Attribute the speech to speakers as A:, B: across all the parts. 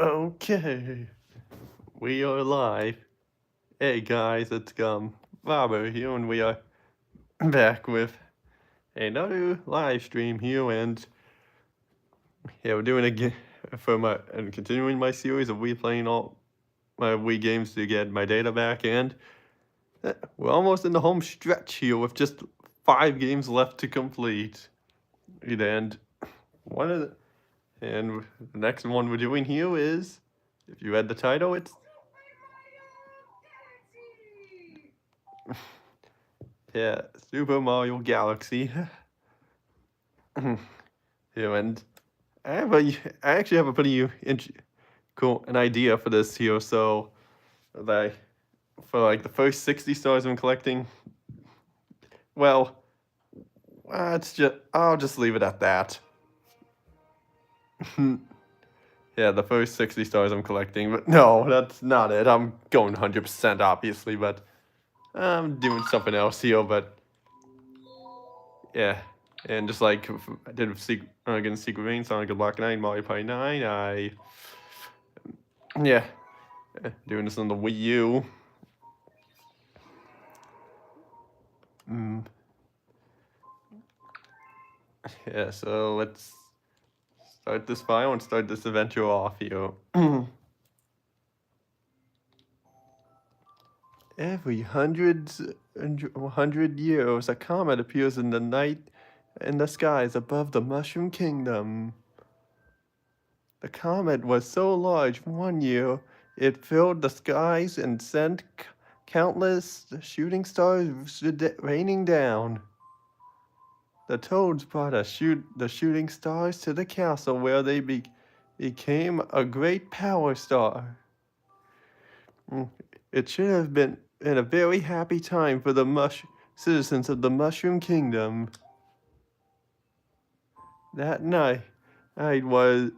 A: Okay, we are live. Hey guys, it's Robert here, and we are back with another live stream here, and yeah, we're doing again for my and continuing my series of replaying all my Wii games to get my data back, and we're almost in the home stretch here with just 5 games left to complete. And one of the and the next one we're doing here is, if you read the title, it's yeah, Super Mario Galaxy. Yeah, and I actually have a pretty cool an idea for this here. So, like for like the first 60 stars I'm collecting, well, I'll just leave it at that. Yeah, the first 60 stars I'm collecting, but no, that's not it. I'm going 100% obviously, but I'm doing something else here. But yeah, and just like I did with again, Secret Rain, Sonic and Block 9, Mario Party 9, yeah, doing this on the Wii U. Yeah, so let's start this file and start this adventure off here. Every 100 years, a comet appears in the night in the skies above the Mushroom Kingdom. The comet was so large one year it filled the skies and sent countless shooting stars raining down. The toads brought the shooting stars to the castle where they became a great power star. It should have been a very happy time for the citizens of the Mushroom Kingdom. That was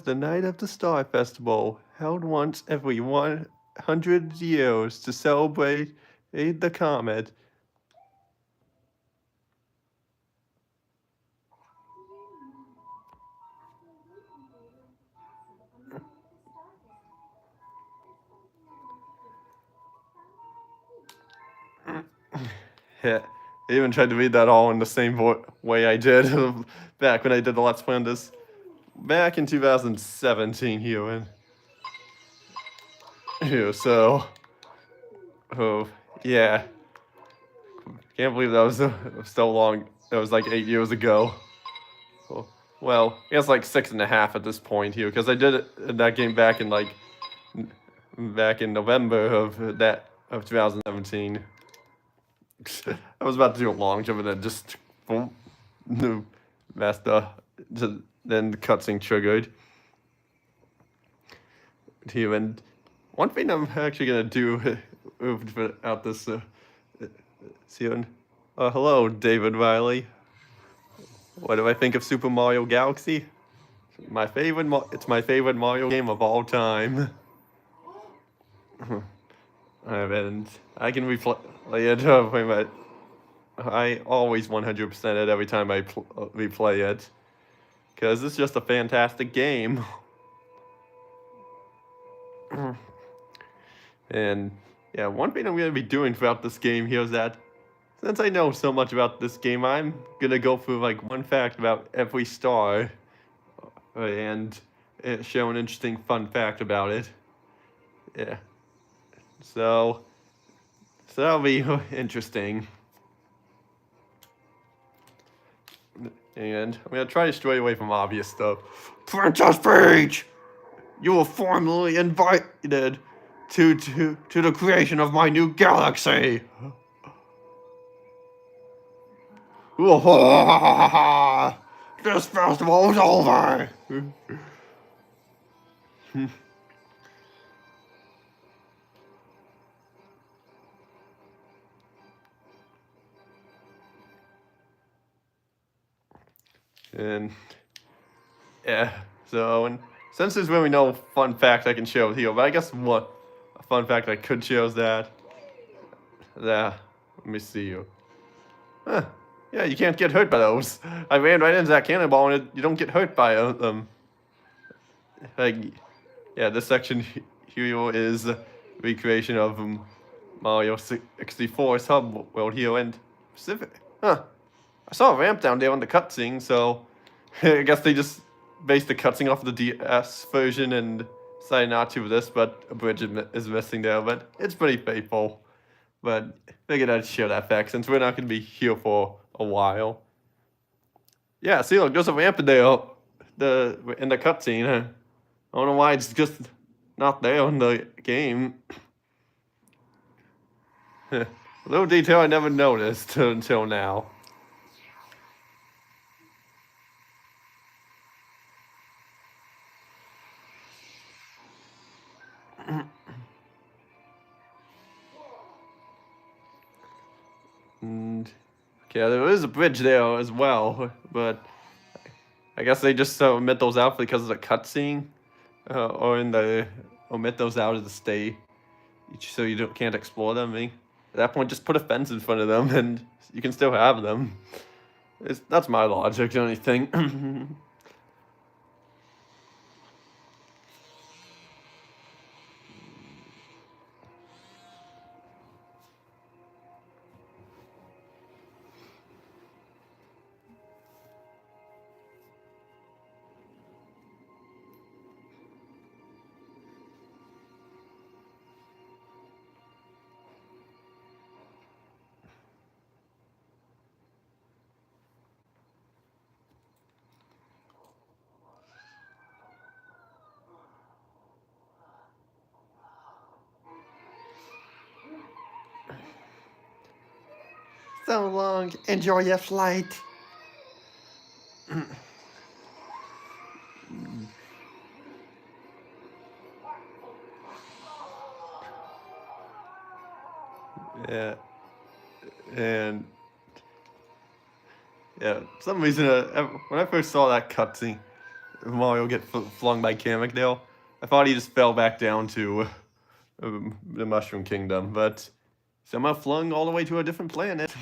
A: the night of the Star Festival, held once every 100 years to celebrate the comet. Yeah, I even tried to read that all in the same way I did back when I did the Let's Play on this back in 2017 here. And here, so, oh, yeah. Can't believe that was so long. That was like 8 years ago. Well, I guess like 6.5 at this point here, because I did that game back in November of 2017. I was about to do a long jump and then just boom, messed up. Then the cutscene triggered. Here, and one thing I'm actually gonna do out this soon. Hello, David Riley. What do I think of Super Mario Galaxy? It's my favorite Mario game of all time. And I can replay it, but I always 100% it every time I replay it, because it's just a fantastic game. And yeah, one thing I'm going to be doing throughout this game here is that, since I know so much about this game, I'm going to go through like one fact about every star and show an interesting fun fact about it. Yeah. So that'll be interesting. And I'm going to try to stray away from obvious stuff. Princess Peach! You were formally invited to the creation of my new galaxy. This festival is over. And yeah, so and since there's really no fun fact I can share with you, but I guess what a fun fact I could share is that let me see you. Huh. Yeah, you can't get hurt by those. I ran right into that cannonball and you don't get hurt by them. Like, yeah, this section here is a recreation of Mario 64's hub world here, and Pacific. Huh. I saw a ramp down there on the cutscene, so I guess they just based the cutscene off the DS version and decided not to with this, but a bridge is missing there, but it's pretty faithful. But figured I'd share that fact since we're not going to be here for a while. Yeah, see, look, there's a ramp in there, in the cutscene. I don't know why it's just not there in the game. A little detail I never noticed until now. And okay, there is a bridge there as well, but I guess they just omit those out because of the cutscene, or omit those out of the stay, so you can't explore them. I mean, at that point, just put a fence in front of them, and you can still have them. That's my logic, the only thing. So long. Enjoy your flight. Yeah, and yeah, for some reason, when I first saw that cutscene, Mario get flung by Kamekdale, I thought he just fell back down to the Mushroom Kingdom, but somehow flung all the way to a different planet.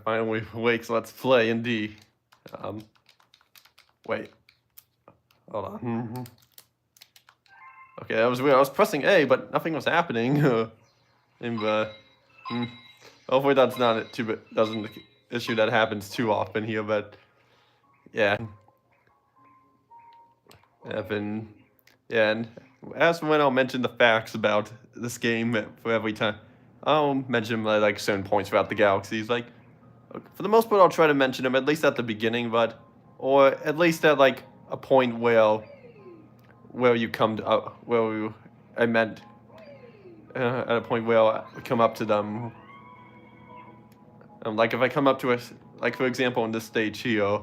A: Finally wakes, let's play indeed. Wait. Hold on. Okay, that was weird. I was pressing A, but nothing was happening. Hopefully that's not it too, but doesn't issue that happens too often here, but yeah. Yeah, and as for when I'll mention the facts about this game for every time, I'll mention them at like certain points throughout the galaxies. Like, for the most part, I'll try to mention them at least at the beginning, or at least at like a point where you come to, I meant at a point where I come up to them. Like if I come up to like for example in this stage here,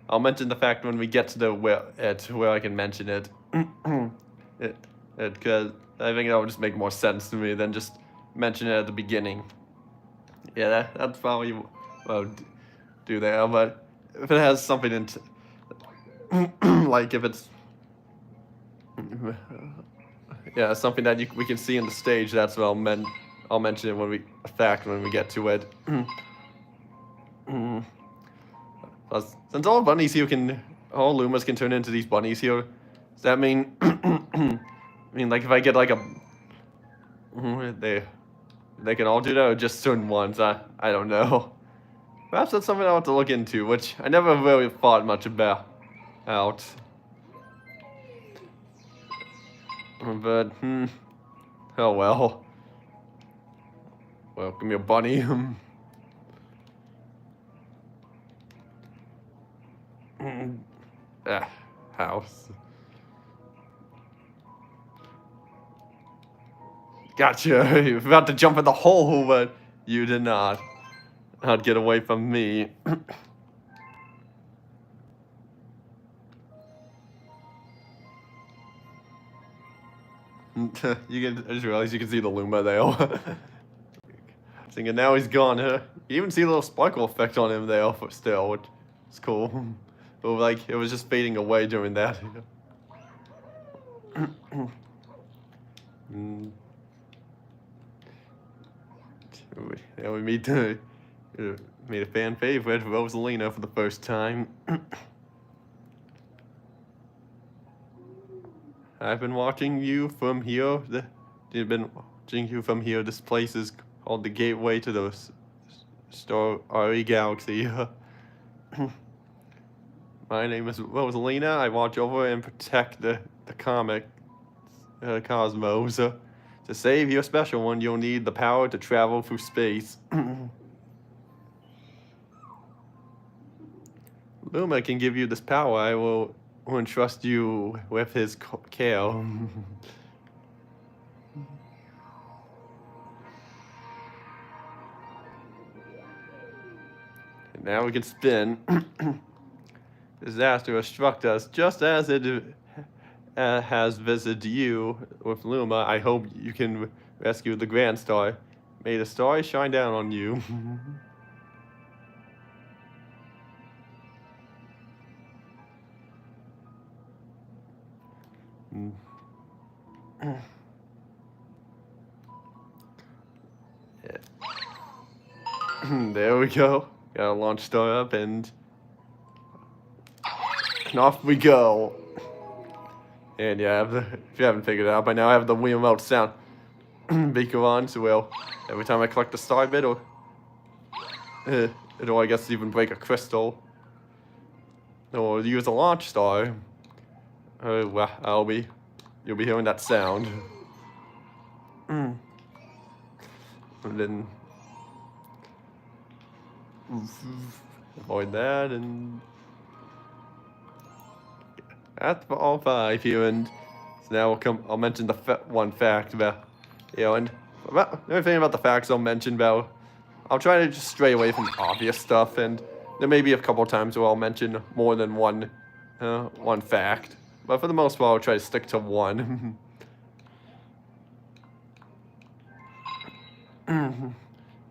A: I'll mention the fact when we get to where I can mention it. Because I think that would just make more sense to me than just mention it at the beginning. Yeah, that's probably what I'll do there. But if it has something like if it's something that we can see in the stage, that's what I'll mention it when we get to it. Since all bunnies here all Lumas can turn into these bunnies here, does that mean, like if I get like they can all do that or just certain ones? I don't know. Perhaps that's something I want to look into, which I never really thought much about. But, oh well. Welcome your bunny. House. Gotcha. You were about to jump in the hole, but you did not. Not get away from me. I just realized you can see the Luma there. Thinking now he's gone, huh? You even see a little sparkle effect on him there for still, which is cool. But like, it was just fading away during that. Yeah, we meet a fan favorite, Rosalina, for the first time. I've been watching you from here. You've been watching you from here. This place is called the gateway to the starry galaxy. My name is Rosalina. I watch over and protect the comic cosmos. To save your special one, you'll need the power to travel through space. Luma can give you this power. I will entrust you with his care. And now we can spin. Disaster has struck us just as it has visited you with Luma. I hope you can rescue the Grand Star. May the stars shine down on you. There we go. Got a launch star up and off we go. And yeah, if you haven't figured it out by now, I have the Wiimote sound beaker on, so well, every time I collect a star bit, it'll I guess even break a crystal, or use a launch star. Well, you'll be hearing that sound. And then avoid that, and that's for all 5 here, and so now I'll mention the one fact about, and about, the only thing about the facts I'll mention about, I'll try to just stray away from obvious stuff, and there may be a couple times where I'll mention more than one fact, but for the most part I'll try to stick to one.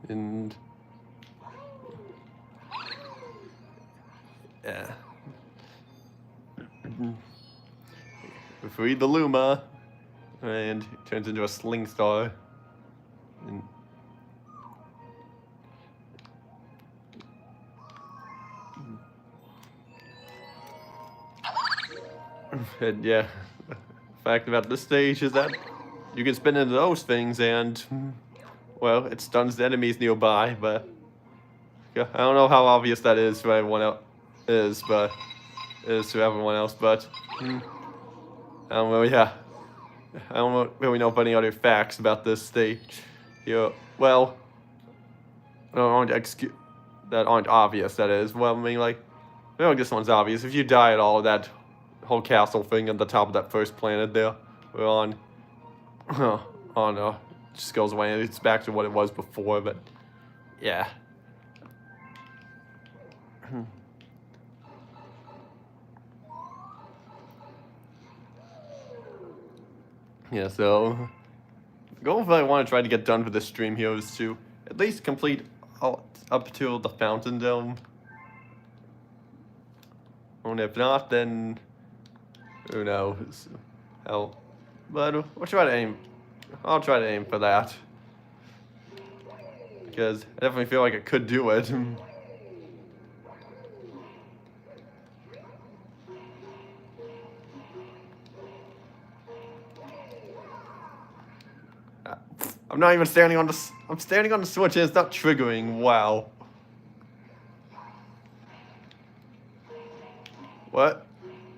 A: And yeah. We freed the Luma, and it turns into a sling star. And yeah, the fact about this stage is that you can spin into those things and, well, it stuns the enemies nearby, but yeah, I don't know how obvious that is for everyone else, to everyone else, but I don't know, yeah. I don't really know of any other facts about this stage. Well, that aren't obvious, that is. Well, I mean, like, this one's obvious. If you die at all, that whole castle thing at the top of that first planet there, we're on, oh no, it just goes away, and it's back to what it was before, but, yeah. Yeah, so the goal that I want to try to get done for this stream here is to at least complete up to the Fountain Dome. And if not, then who knows? Hell, but I'll try to aim for that, because I definitely feel like I could do it. I'm not even standing on the. I'm standing on the switch and it's not triggering. Wow. What?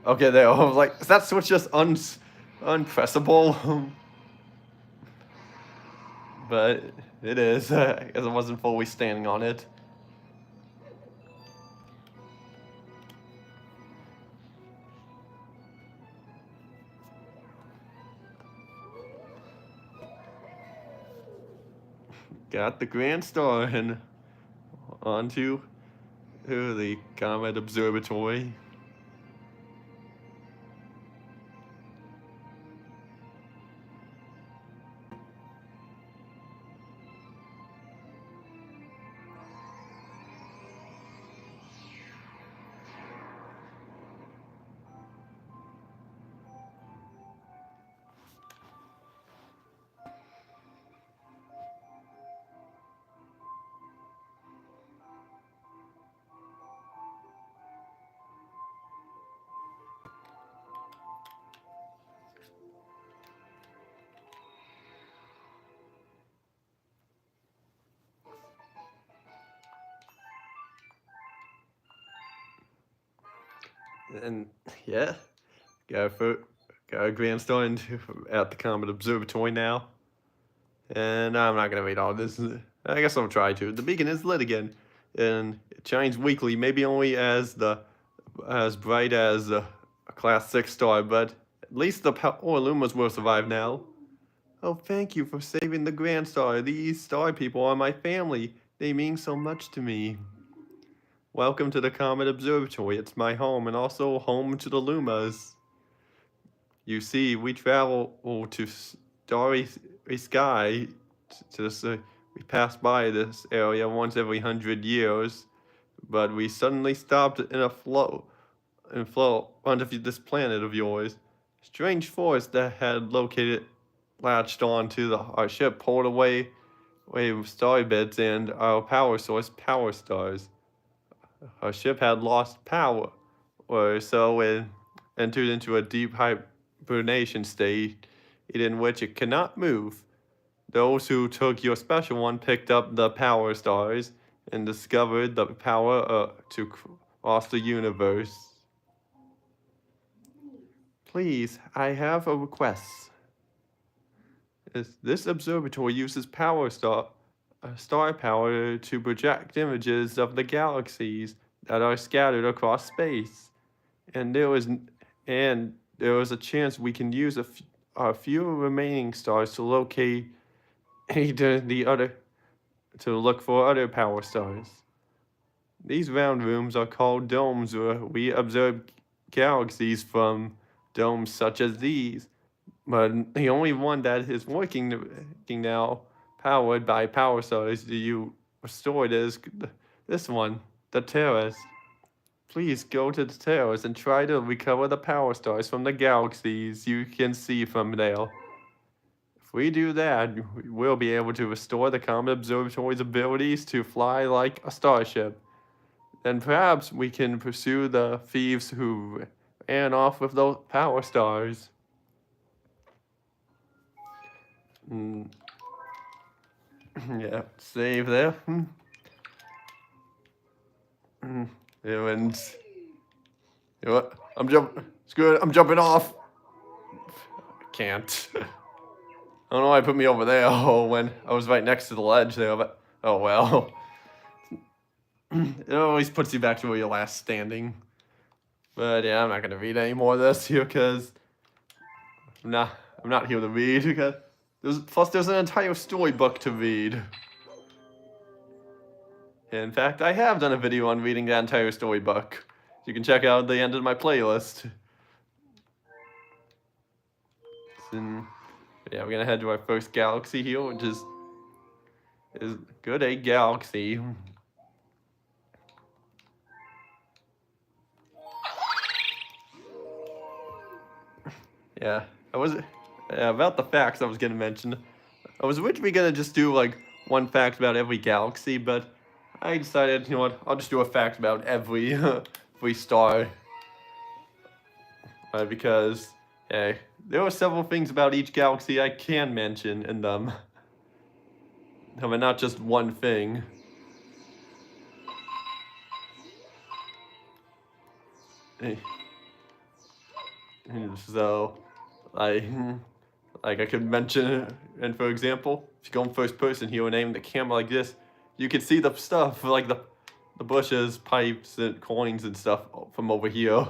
A: Okay, there. I was like, is that switch just unpressable? But it is. I guess I wasn't fully standing on it. Got the Grand Star and onto the Comet Observatory. And yeah, got a grandstand at the Comet Observatory now. And I'm not gonna read all this. I guess I'll try to. The beacon is lit again, and it shines weakly, maybe only as bright as a class 6 star, but at least the power lumens will survive now. Oh, thank you for saving the Grand Star. These star people are my family. They mean so much to me. Welcome to the Comet Observatory. It's my home and also home to the Lumas. You see, we travel to starry sky. To this, we pass by this area once every 100 years, but we suddenly stopped in a flow onto this planet of yours. Strange force that had latched onto our ship pulled away star bits and our power source, power stars. Our ship had lost power, or so it entered into a deep hibernation state in which it cannot move. Those who took your special one picked up the power stars and discovered the power to cross the universe. Please, I have a request. This observatory uses star power to project images of the galaxies that are scattered across space. And there was a chance we can use a few remaining stars to locate to look for other power stars. These round rooms are called domes, where we observe galaxies from domes such as these. But the only one that is working now, powered by power stars you restored, is this one, the terrace. Please go to the terrace and try to recover the power stars from the galaxies you can see from there. If we do that, we'll be able to restore the Comet Observatory's abilities to fly like a starship. Then perhaps we can pursue the thieves who ran off with those power stars. Yeah, save there. And you know what? It's good. I'm jumping off. I can't. I don't know why it put me over there when I was right next to the ledge there, but oh well. It always puts you back to where you're last standing. But yeah, I'm not gonna read any more of this here because I'm not here to read because there's an entire storybook to read. In fact, I have done a video on reading the entire storybook. You can check out the end of my playlist. So, yeah, we're gonna head to our first galaxy here, which is good, a galaxy. Yeah, about the facts I was gonna mention. I was originally gonna just do like one fact about every galaxy, but I decided, you know what, I'll just do a fact about every star. Because there are several things about each galaxy I can mention in them. I mean, not just one thing. So, I could mention, and for example, if you go in first person here and aim the camera like this, you can see the stuff like the bushes, pipes, and coins and stuff from over here.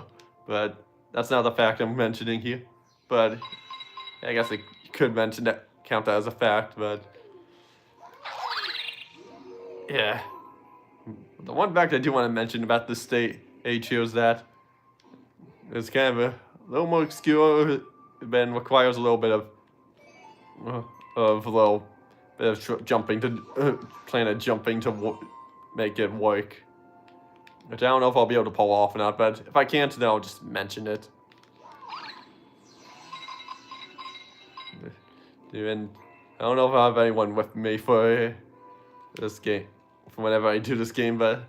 A: But that's not the fact I'm mentioning here. But I guess I could mention that, count that as a fact. But yeah, the one fact I do want to mention about this stage here is that it's kind of a little more obscure, but requires a little bit of jumping to planet jumping to make it work. Which I don't know if I'll be able to pull off or not, but if I can't, then I'll just mention it. And I don't know if I have anyone with me for this game, for whenever I do this game, but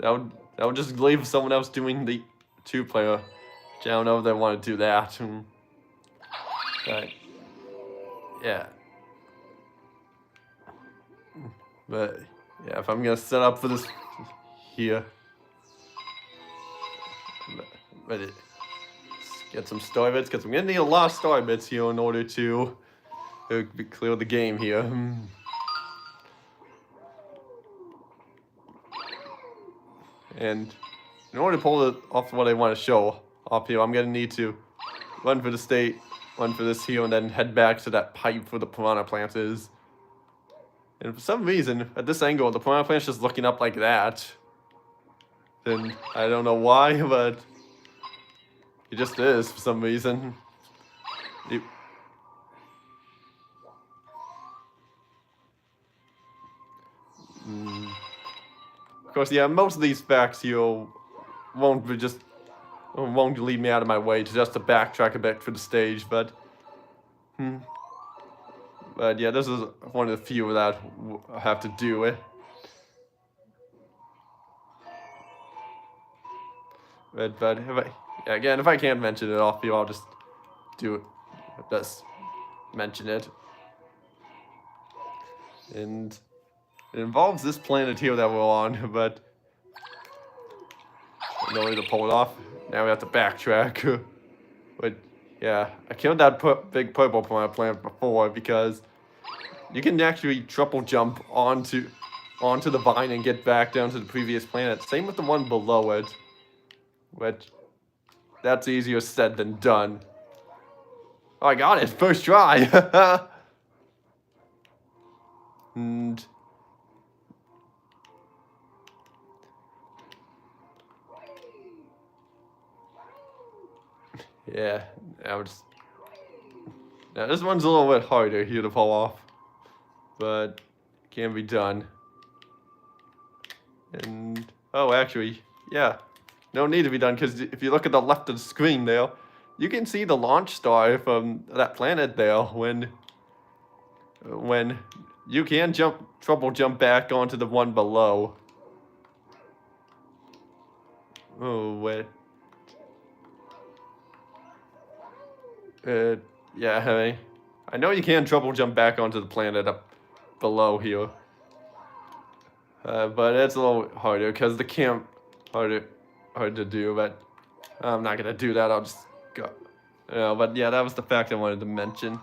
A: I would just leave someone else doing the 2-player. Which I don't know if they want to do that. But yeah. But yeah, if I'm gonna set up for this here, But let's get some star bits. Because I'm gonna need a lot of star bits here in order to clear the game here. And in order to pull it off what I want to show off here, I'm gonna need to run for the state, run for this here, and then head back to that pipe where the piranha plant is. And for some reason, at this angle, the piranha plant's just looking up like that. And I don't know why, but it just is for some reason. Of course, yeah, most of these facts here won't lead me out of my way just to backtrack a bit for the stage, but yeah, this is one of the few that I have to do it. But if I can't mention it off here, I'll just do it. Just mention it. And it involves this planet here that we're on, but no way to pull it off. Now we have to backtrack. But yeah, I killed that big purple planet before because you can actually triple jump onto the vine and get back down to the previous planet. Same with the one below it. But that's easier said than done. Oh, I got it! First try! And yeah, now this one's a little bit harder here to pull off, but it can be done. And oh, actually, yeah, no need to be done, because if you look at the left of the screen there, you can see the launch star from that planet there when you can triple jump back onto the one below. Oh, wait. Yeah, I know you can triple jump back onto the planet up below here. But it's a little harder because the camp hard to do, but I'm not gonna do that. I'll just go. But yeah, that was the fact I wanted to mention.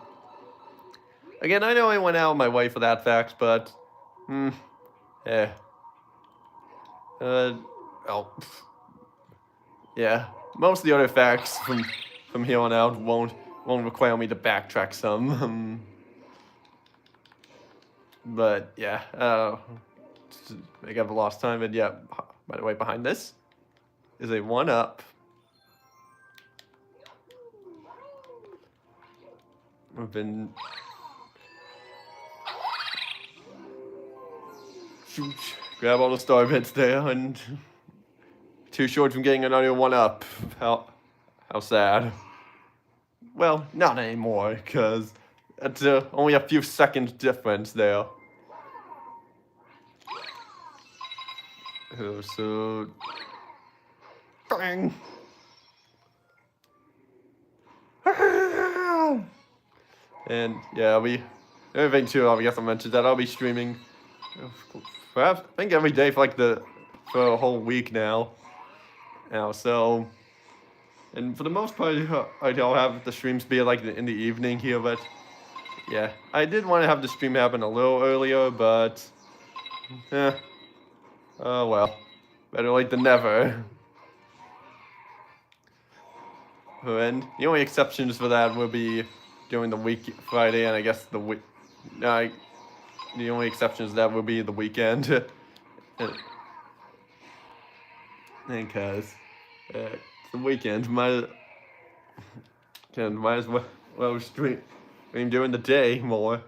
A: Again, I know I went out of my way for that fact, but yeah. Yeah, most of the other facts from here on out won't require me to backtrack some. But yeah, make up a lost time. And yeah, by the way, behind this is a 1-up. I've been grab all the star bits there, and too short from getting another 1-up. How sad. Well, not anymore, because it's only a few seconds difference there. So, bang. And yeah, everything too. I guess I mentioned that I'll be streaming, perhaps I think every day for for a whole week now. So, and for the most part, I'll have the streams be like in the evening here. But yeah, I did want to have the stream happen a little earlier, but oh well, better late than never. And the only exceptions for that will be during the week, Friday, and I guess the week. The only exceptions to that will be the weekend. Because it's the weekend, might as well stream during the day more.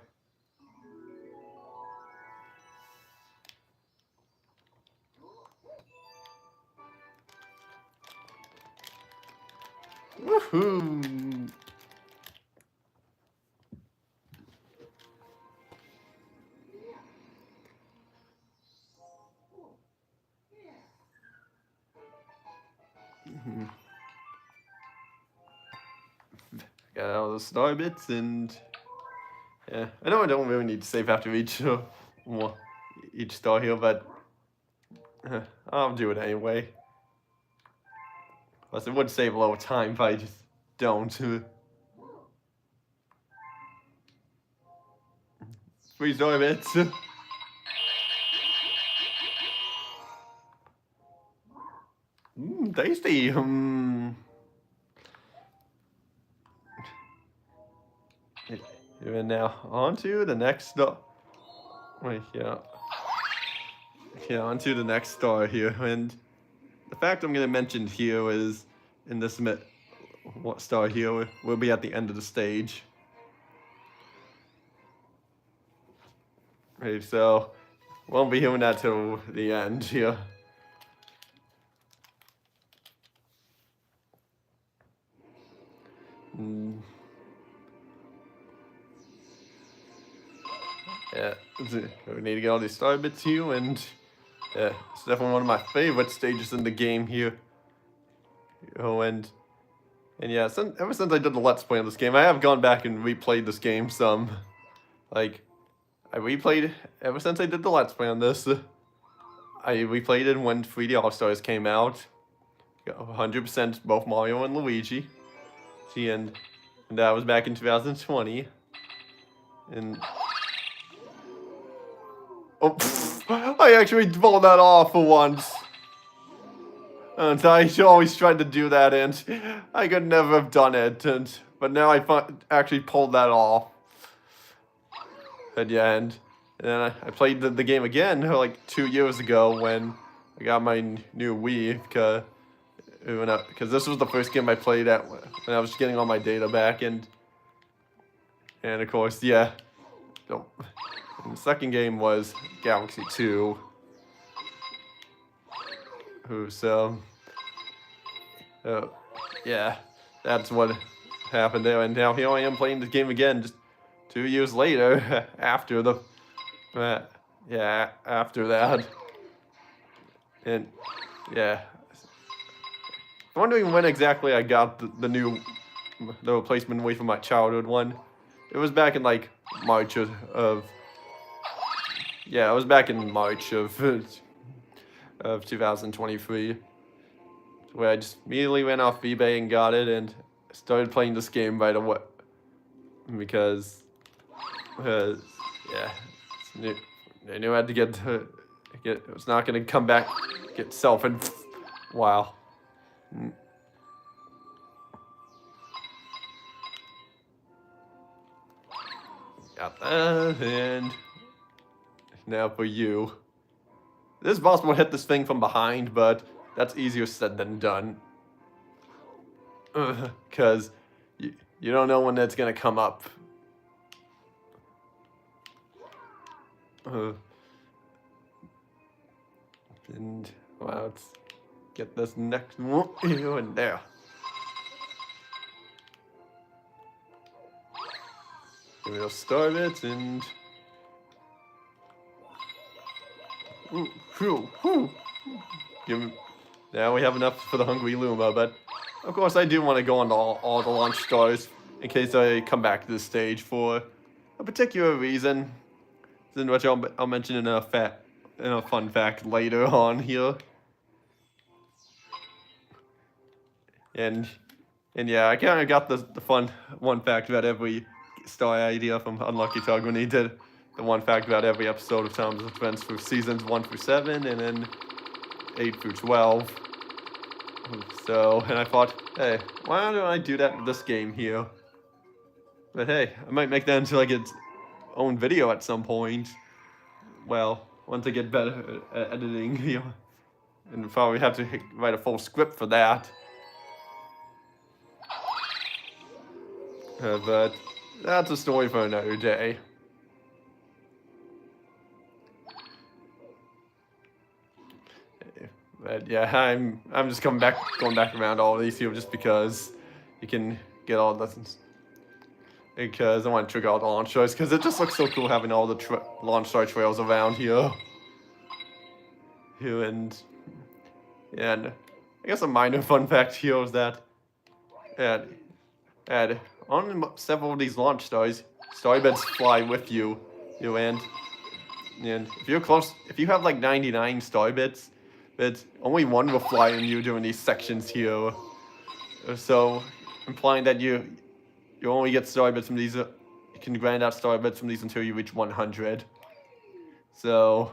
A: Woohoo! Got all the star bits, and yeah, I know I don't really need to save after each star here, but I'll do it anyway. Plus, it would save a little time if I just don't. 3 story bits. Tasty. And now on to the next star. Wait, yeah. Yeah, on to the next star here. And the fact I'm going to mention here is in this what star here will be at the end of the stage. Right, so won't be hearing that till the end here. Yeah, we need to get all these star bits here, and yeah, it's definitely one of my favorite stages in the game here. Oh, and yeah, ever since I did the Let's Play on this game, I have gone back and replayed this game some. Like, I replayed ever since I did the Let's Play on this. I replayed it when 3D All-Stars came out. 100% both Mario and Luigi. And that was back in 2020. And oh, I actually pulled that off for once. And I always tried to do that, and I could never have done it. But now I actually pulled that off at the end. And then I played the game again like 2 years ago when I got my new Wii, because this was the first game I played at when I was getting all my data back, and of course, yeah. So, and the second game was Galaxy 2. So, yeah, that's what happened there. And now here I am playing this game again, just 2 years later, after the, after that. And, yeah. I'm wondering when exactly I got the replacement away from my childhood one. It was back in, like, March of yeah, it was back in March of 2023, where I just immediately went off eBay and got it and started playing this game right away, because yeah, I knew I had to get it was not gonna come back, get self, and wow. Got that, and now for you. It is possible to hit this thing from behind, but that's easier said than done. Because you don't know when it's going to come up. And, well, let's get this next one in there. Give me those star bits and... Now we have enough for the Hungry Luma, but of course I do want to go on to all the launch stars in case I come back to this stage for a particular reason, which I'll mention in a fun fact later on here. And yeah, I kind of got the fun one fact about every star idea from Unlucky Tug when he did the one fact about every episode of Tom's Adventures for seasons 1 through 7 and then 8 through 12. So, and I thought, hey, why don't I do that with this game here? But hey, I might make that into like its own video at some point. Well, once I get better at editing, and probably have to write a full script for that. But that's a story for another day. But yeah, I'm just going back around all these here just because you can get all the, because I want to trigger all the launch stars, because it just looks so cool having all the launch star trails around here. And I guess a minor fun fact here is that on several of these launch stars, star beds fly with you, and if you're close, if you have like 99 star bits, only one will fly on you during these sections here. So, implying that you only get star bits from these. You can grind out star bits from these until you reach 100. So,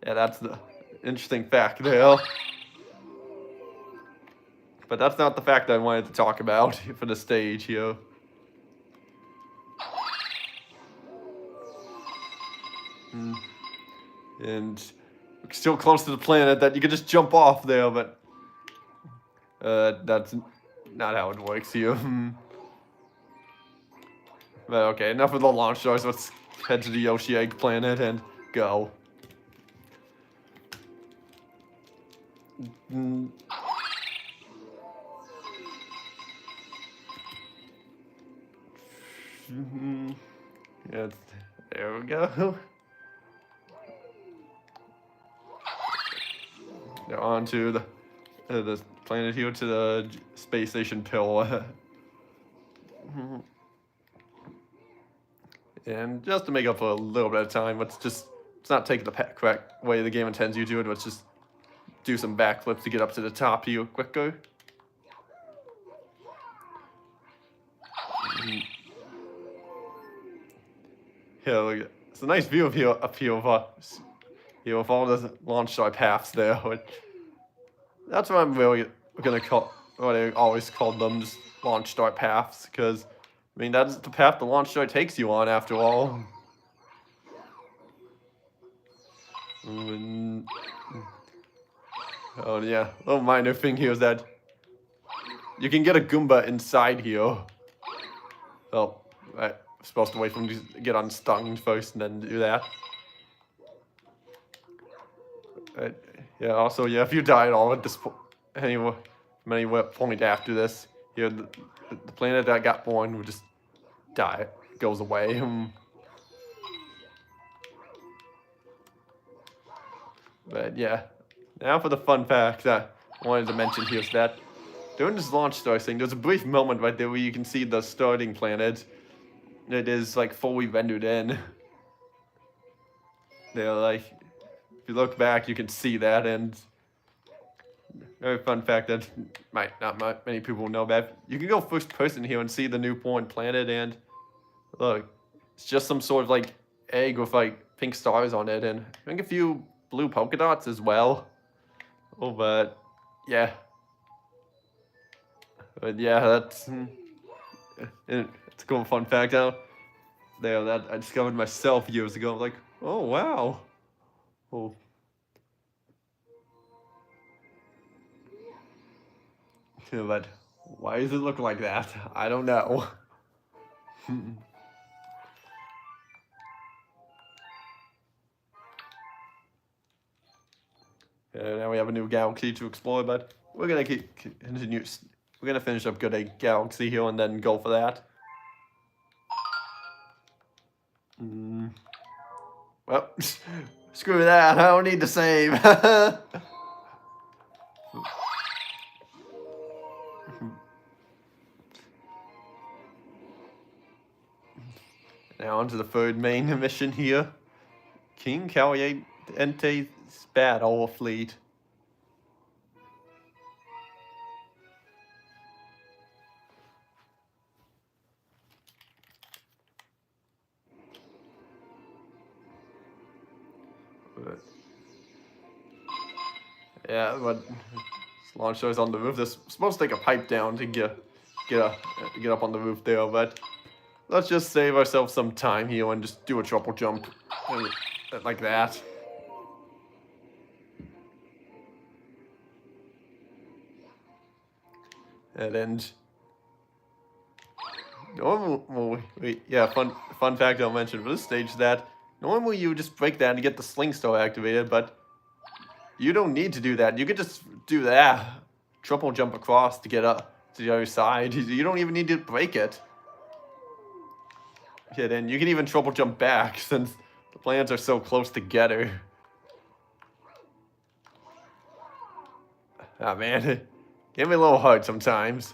A: yeah, that's the interesting fact there. But that's not the fact I wanted to talk about for the stage here. And we're still close to the planet that you can just jump off there, but that's not how it works here. But okay, enough of the launch stars. Let's head to the Yoshi Egg planet and go. Yeah, there we go. Now on to the planet here, to the space station pill. And just to make up for a little bit of time, let's not take the correct way the game intends you to do it. Let's just do some backflips to get up to the top here quicker. Yeah, look, it's a nice view of here up here of with all the launch star paths there. That's what I'm really gonna call, what I always called them, just launch star paths, because I mean that's the path the launch star takes you on after all. Oh yeah, a little minor thing here is that you can get a Goomba inside here. Oh, I'm supposed to wait for him to get unstung first and then do that. Yeah, also, yeah, if you die at all at this point, any point after this, you know, the planet that got born would just die, goes away. But yeah, now for the fun fact that I wanted to mention here is that during this launch star thing, there's a brief moment right there where you can see the starting planet. It is like fully rendered in. They're like, if you look back, you can see that, and very fun fact that not many people know that you can go first person here and see the newborn planet, and look, it's just some sort of like egg with like pink stars on it, and I think a few blue polka dots as well. Oh, but yeah, that's it's a cool fun fact out there that I discovered myself years ago. Like, oh wow, oh. But why does it look like that? I don't know. Now we have a new galaxy to explore, but we're gonna continue. We're gonna finish up Good Egg Galaxy here and then go for that. Well, screw that. I don't need to save. Now onto the third main mission here. King Caliente's battle fleet. Yeah, but launch stars on the roof. This supposed to take a pipe down to get up on the roof there, but let's just save ourselves some time here and just do a triple jump like that. And then normally, yeah, fun fact I'll mention for this stage is that normally you just break that and get the sling star activated, but you don't need to do that. You could just do that, triple jump across to get up to the other side. You don't even need to break it. Yeah, then you can even triple jump back since the planets are so close together. Ah, man, give me a little hard sometimes.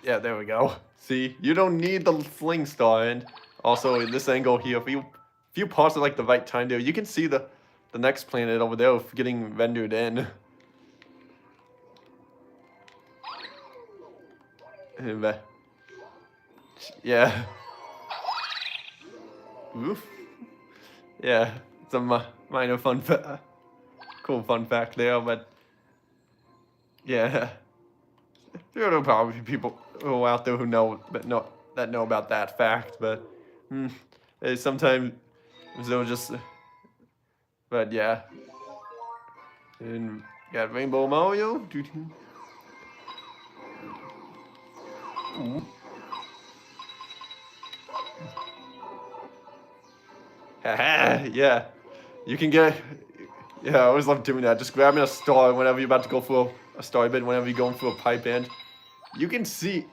A: Yeah, there we go. See, you don't need the sling star, and also in this angle here, if you pause it like the right time there, you can see the next planet over there getting rendered in. But yeah. Oof. Yeah, some minor cool fun fact there, but yeah, there are probably people who out there who know, that know about that fact, but sometimes they'll just, but yeah, and got Rainbow Mario. Ooh. Haha, yeah, you can get. Yeah, I always love doing that. Just grabbing a star whenever you're about to go for a star bit, whenever you're going for a pipe band. You can see,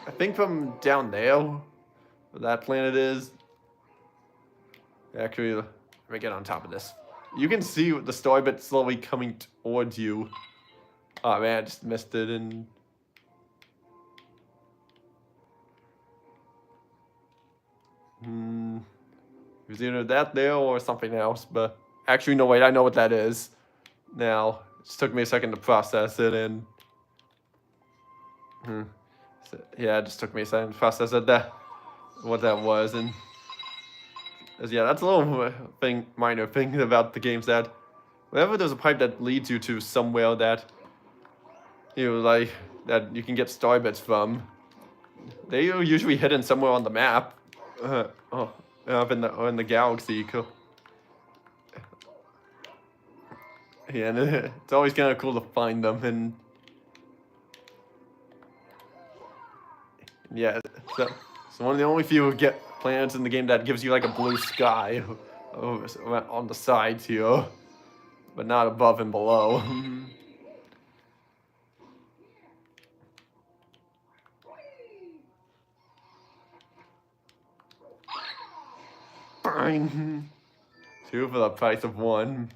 A: I think from down there, where that planet is. Actually, let me get on top of this. You can see the star bit slowly coming towards you. Oh man, I just missed it and... It was either that there or something else, but... Actually, no, wait, I know what that is. Now, it just took me a second to process it and... So, yeah, it just took me a second to process it, what that was, and... Yeah, that's a little minor thing about the games that... Whenever there's a pipe that leads you to somewhere that... like, that you can get star bits from... They are usually hidden somewhere on the map. Up in the galaxy. Yeah, and it's always kind of cool to find them, and yeah, so one of the only few planets in the game that gives you like a blue sky on the sides here, but not above and below. Fine. 2 for the price of 1.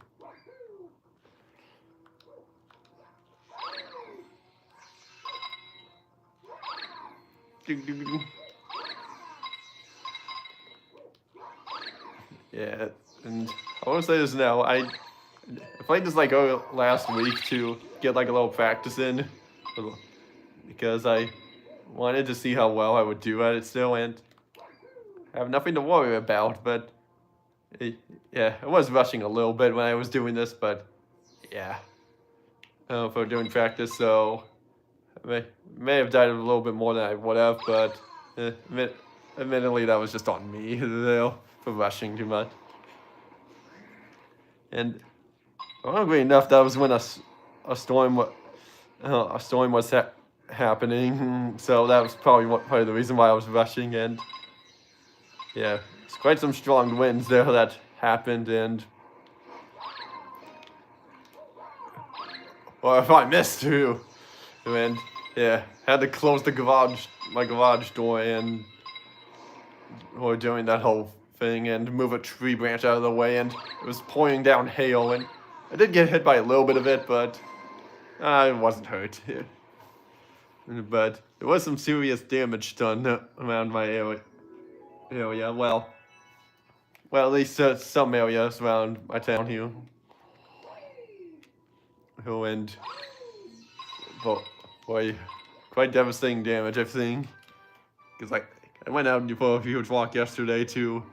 A: Yeah, and I want to say this now. I played this like last week to get like a little practice in, because I wanted to see how well I would do at it still, and I have nothing to worry about. But yeah, I was rushing a little bit when I was doing this, but yeah, for doing practice, so I may have died a little bit more than I would have, but admittedly that was just on me though, for rushing too much. And ironically enough, that was when a storm was happening, so that was probably part of the reason why I was rushing. And yeah, it's quite some strong winds there that happened, and or if I missed too, and yeah, had to close my garage door, and or doing that whole thing, and move a tree branch out of the way, and it was pouring down hail, and I did get hit by a little bit of it, but I wasn't hurt. But there was some serious damage done around my area. Well, at least some areas around my town here. And boy, quite devastating damage, I think. Because I went out for a huge walk yesterday to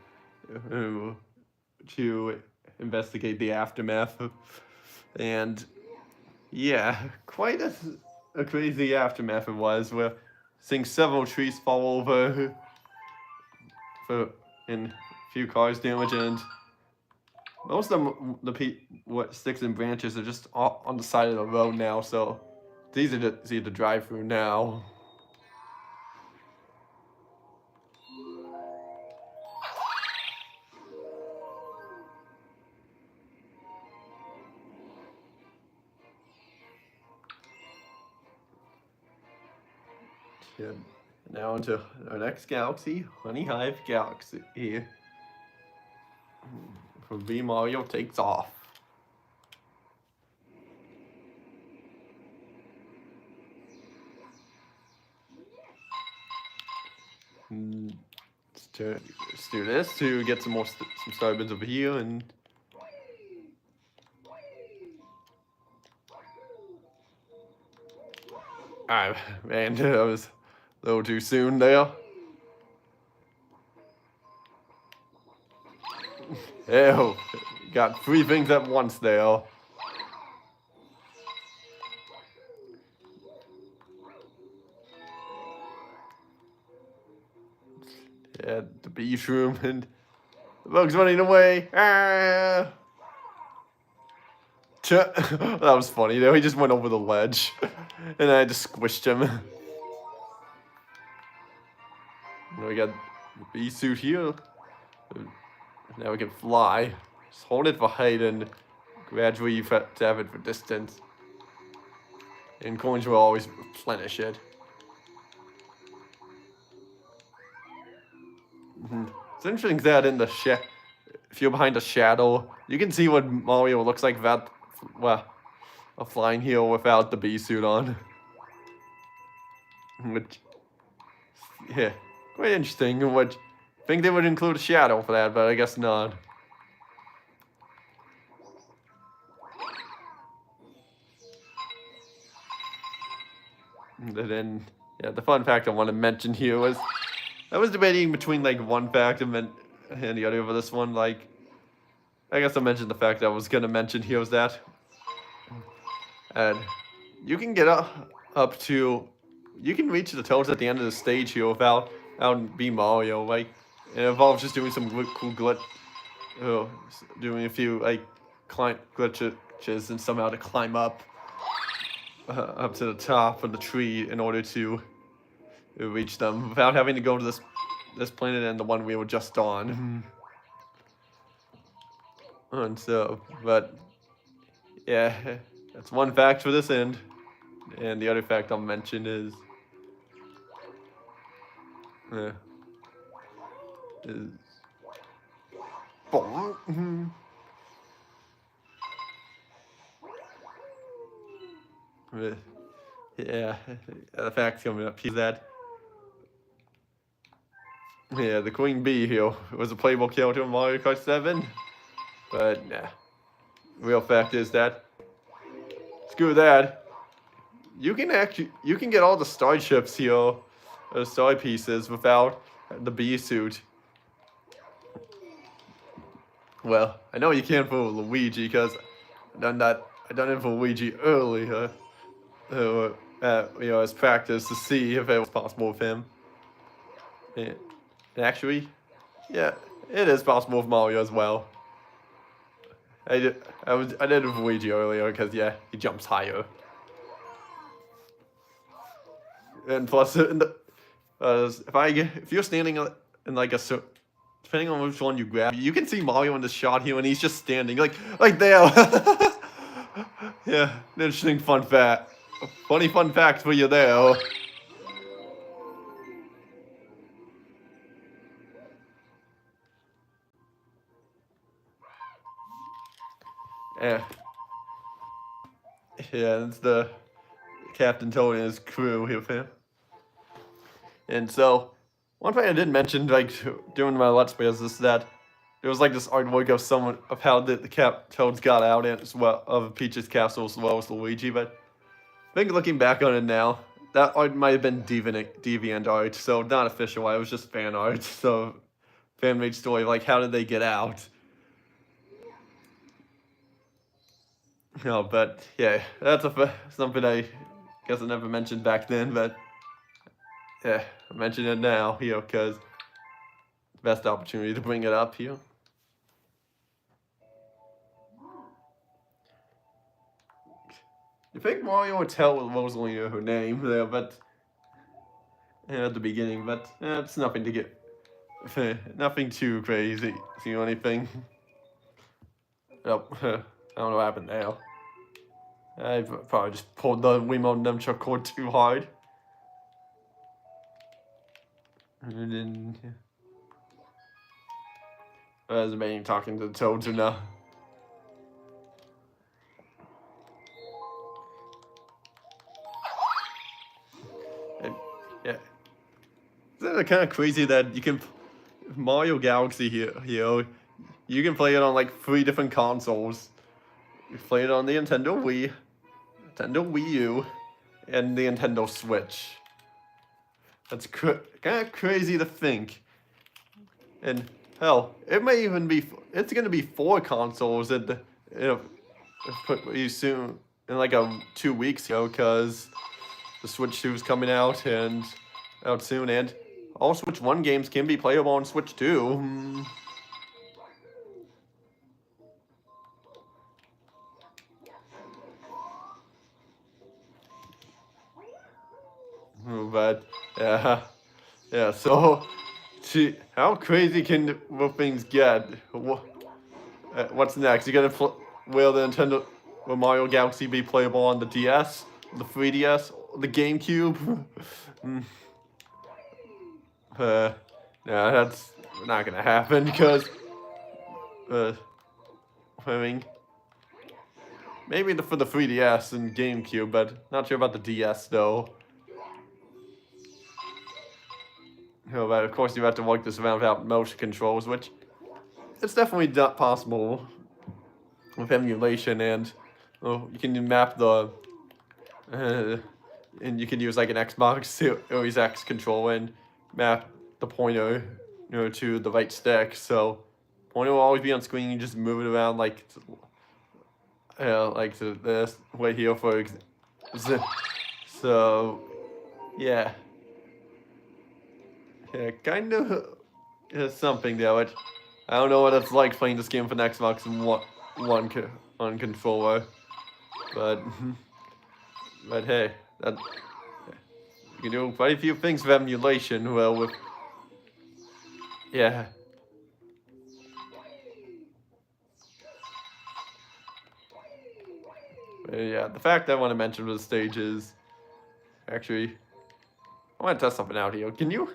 A: investigate the aftermath, and yeah, quite a crazy aftermath it was. We're seeing several trees fall over, and a few cars damaged, and most of what sticks and branches are just on the side of the road now, so it's easy to drive through now. Yeah. Now into our next galaxy, Honey Hive Galaxy. From V Mario takes off. Let's do this to get some star bits over here, and man, I was A little too soon there. Ew, got 3 things at once there. Yeah, the beach room and the bug's running away. Ah! That was funny though. He just went over the ledge, and I just squished him. Now we got the bee suit here. Now we can fly. Just hold it for height and gradually you have to have it for distance. And coins will always replenish it. It's interesting that in the if you're behind a shadow, you can see what Mario looks like without, well, a flying heel without the bee suit on. Which, yeah, quite interesting. Which, I think they would include a shadow for that, but I guess not. And then, yeah, the fun fact I want to mention here was, I was debating between like one fact and the other for this one. Like, I guess I mentioned the fact I was gonna mention here was that, and you can get up to, you can reach the toads at the end of the stage here without being Mario. Like, it involves just doing some cool glitch, doing a few like glitches and somehow to climb up to the top of the tree in order to reach them without having to go to this planet and the one we were just on. And so, but yeah, that's one fact for this end. And the other fact I'll mention is yeah, the fact coming up is that, yeah, the Queen Bee here was a playable character in Mario Kart 7. But, nah. Real fact is that, screw that. You can get all the starships here, the star pieces, without the bee suit. Well, I know you can't for Luigi, because I done it for Luigi earlier. As practice to see if it was possible with him. And actually, yeah, it is possible with Mario as well. I did it with Luigi earlier because, yeah, he jumps higher. And plus, if you're standing in like depending on which one you grab, you can see Mario in the shot here, and he's just standing like there. Yeah, an interesting fun fact for you there. Yeah, it's the Captain Toad and his crew here, fam. And so, one thing I didn't mention, like, during my Let's Play is that there was, like, this artwork of how the Toads got out as well, of Peach's castle as well as Luigi, but I think looking back on it now, that art might have been deviant art, so not official, it was just fan art, so fan-made story of, like, how did they get out? No, but, yeah, that's something I guess I never mentioned back then, but, yeah, I mention it now, here, because best opportunity to bring it up here. You think Mario would tell Rosalina her name there, but at the beginning, but it's nothing to get, nothing too crazy. See anything? Nope. I don't know what happened there. I probably just pulled the Wiimote nunchuck cord too hard. And then, I was debating talking to the Toads or not. Yeah. Isn't it kind of crazy that you can, Mario Galaxy here, you can play it on like 3 different consoles. You play it on the Nintendo Wii U, and the Nintendo Switch. That's kind of crazy to think. And hell, it may even be. It's gonna be 4 consoles in the, pretty soon, in like 2 weeks ago, because the Switch 2 is coming out soon, and all Switch 1 games can be playable on Switch 2. But yeah. So, how crazy will things get? What's next? Will the Mario Galaxy be playable on the DS, the 3DS, the GameCube? No, that's not gonna happen because, I mean, maybe for the 3DS and GameCube, but not sure about the DS though. But of course you have to work this around without motion controls, which it's definitely not possible with emulation, and you can map the and you can use like an Xbox Series X controller and map the pointer, to the right stick. So pointer will always be on screen. You just move it around like to this way here so yeah, kind of something there. Which I don't know what it's like playing this game for the Xbox and one controller, but hey, that you can do quite a few things with emulation. Well, with yeah. Yeah, the fact I want to mention with the stage is actually I want to test something out here. Can you?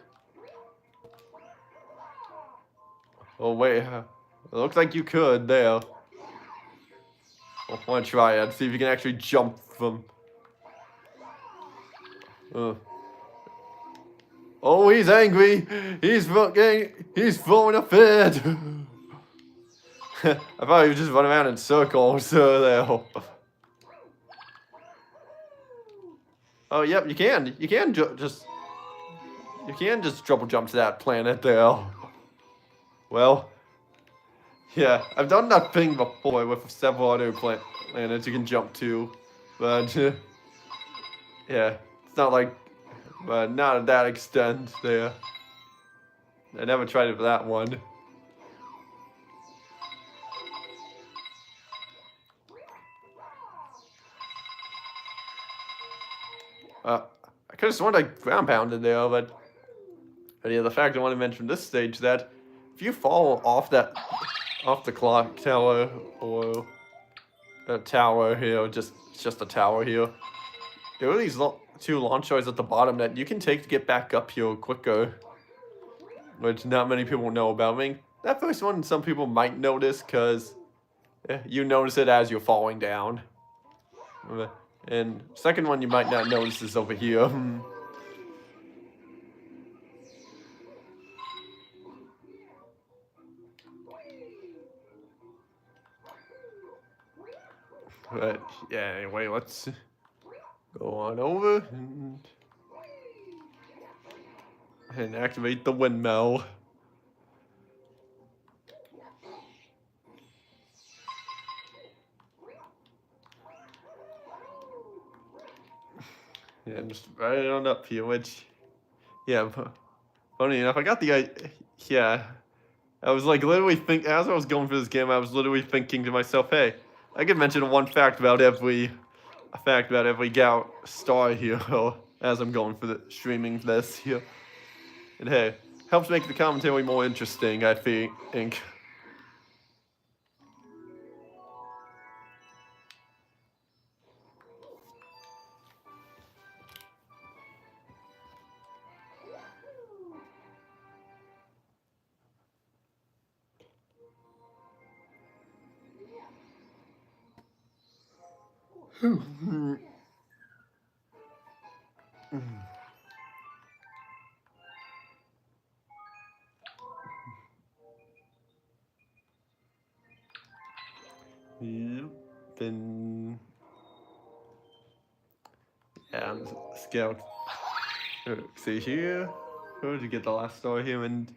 A: Oh wait, it looks like you could there. I want to try it. See if you can actually jump from. Oh, he's angry. He's throwing a fit. I thought he was just running around in circles. There. Oh, yep, you can. You can just triple jump to that planet there. Well, yeah, I've done that thing before with several other planets you can jump to, but yeah, it's not like, but not at that extent there. I never tried it for that one. I could have sworn I ground pounded there, but yeah, the fact I want to mention this stage that if you fall off the clock tower or a tower here, just a tower here, there are these 2 launch joys at the bottom that you can take to get back up here quicker, which not many people know about. I mean, that first one some people might notice because you notice it as you're falling down. And second one you might not notice is over here. But yeah, anyway, let's go on over and activate the windmill. Yeah, just right on up here, which, yeah, funny enough, I got the, yeah, I was like literally as I was going through this game, I was literally thinking to myself, hey, I could mention one fact about every Gout star here as I'm going through streaming this here. And hey, helps make the commentary more interesting, I think. Then yeah, Scout. See here. Where did you get the last star here? And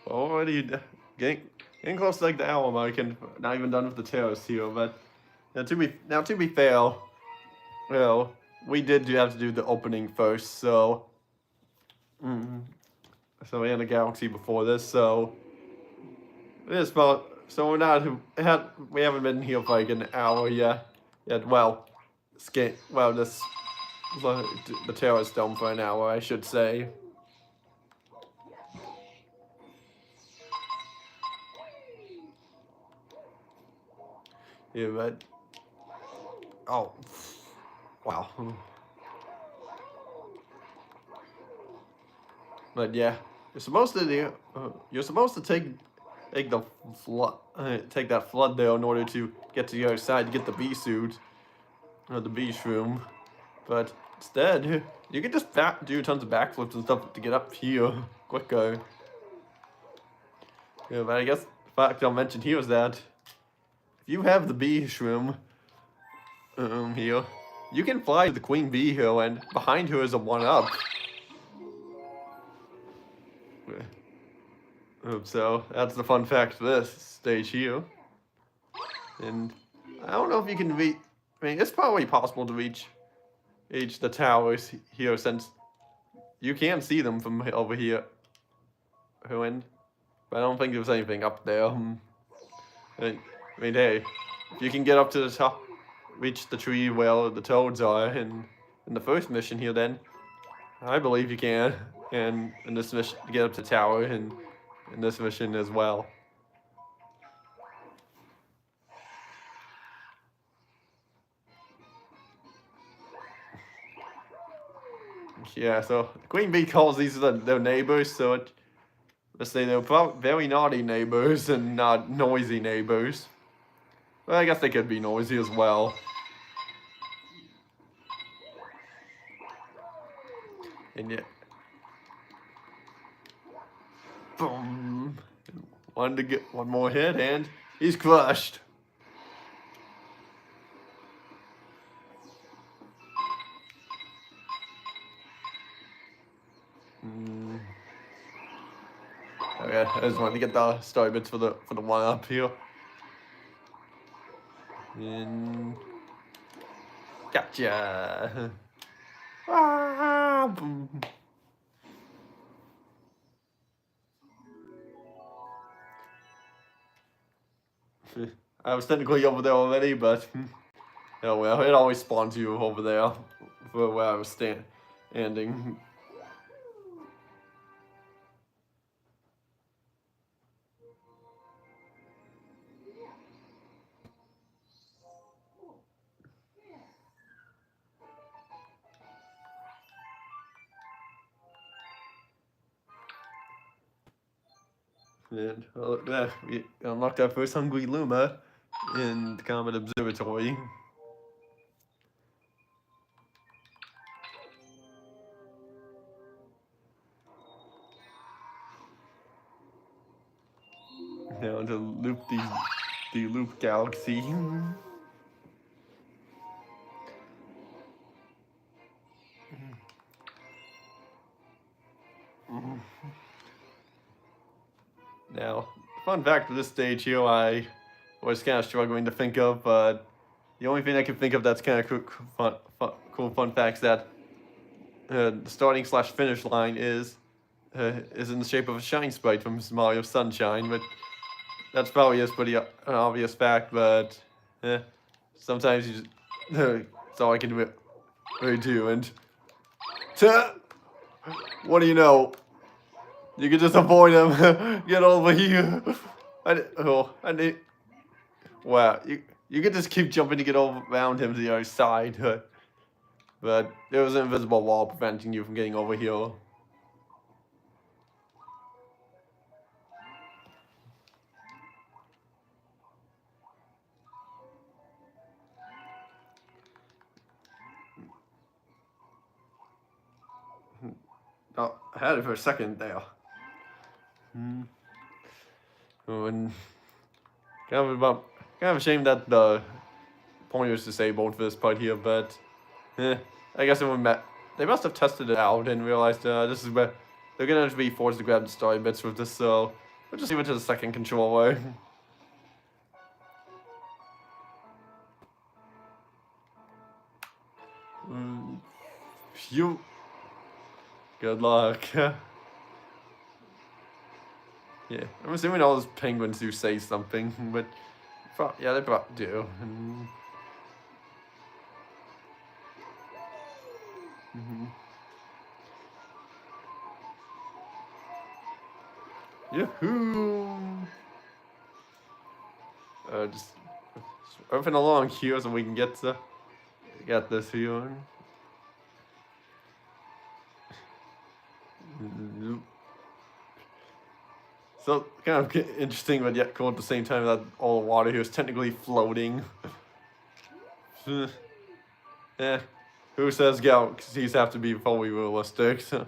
A: already getting close to like the hour mark, and not even done with the terrace here. But to be fair, well, we did have to do the opening first, so so we had a galaxy before this, so it's about so we haven't been here for like an hour yet. Well, this the terrace done for an hour, I should say. Yeah, but oh, wow. But yeah, you're supposed to take the take that flood there in order to get to the other side to get the bee suit or the bee shroom. But instead, you can just do tons of backflips and stuff to get up here quicker. Yeah, but I guess the fact I'll mention here is that if you have the bee shroom here, you can fly to the queen bee here, and behind her is a 1-up. So that's the fun fact for this stage here. And I don't know if you can reach. I mean, it's probably possible to reach the towers here since you can see them from over here. But I don't think there's anything up there. I mean, hey, if you can get up to the top, reach the tree where the toads are in the first mission here, then I believe you can. And in this mission, to get up to the tower and in this mission as well. Yeah, so Queen Bee calls these their neighbors, so let's say they're very naughty neighbors and not noisy neighbors. Well, I guess they could be noisy as well. And yeah. Boom. Wanted to get one more hit, and he's crushed. Okay, I just wanted to get the star bits for the 1-up here. And gotcha. Ah, boom. I was technically over there already, but oh well, it always spawns you over there for where I was standing. And look at that, we unlocked our first Hungry Luma in the Comet Observatory. Now to loop the loop galaxy. Now, fun fact for this stage here, I was kind of struggling to think of, but the only thing I can think of that's kind of cool fun fact is that the starting/finish line is in the shape of a shine sprite from Mario Sunshine, but that's probably is pretty an obvious fact, but sometimes you just, it's all I can really do, and what do you know? You can just avoid him. Get over here. Wow, you could just keep jumping to get around him to the other side, but there was an invisible wall preventing you from getting over here. Oh, I had it for a second there. And kind of a shame that the pointer's disabled for this part here, but I guess when we met, they must have tested it out and realized this is where they're gonna be forced to grab the story bits with this, so we'll just leave it to the second controller. Phew. Good luck. Yeah, I'm assuming all those penguins do say something, but yeah, they probably do. Yahoo! Just moving along here so we can get this here. So kind of interesting, but yet cool at the same time that all the water here is technically floating. Yeah, who says galaxies have to be fully realistic? So.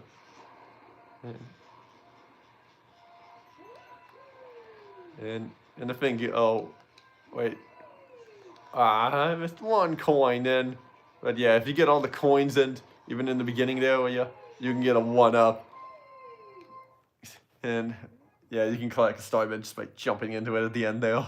A: And the thing, oh, wait, I missed one coin in, but yeah, if you get all the coins and even in the beginning there, you can get a 1-up, and yeah, you can collect a star just by jumping into it at the end there.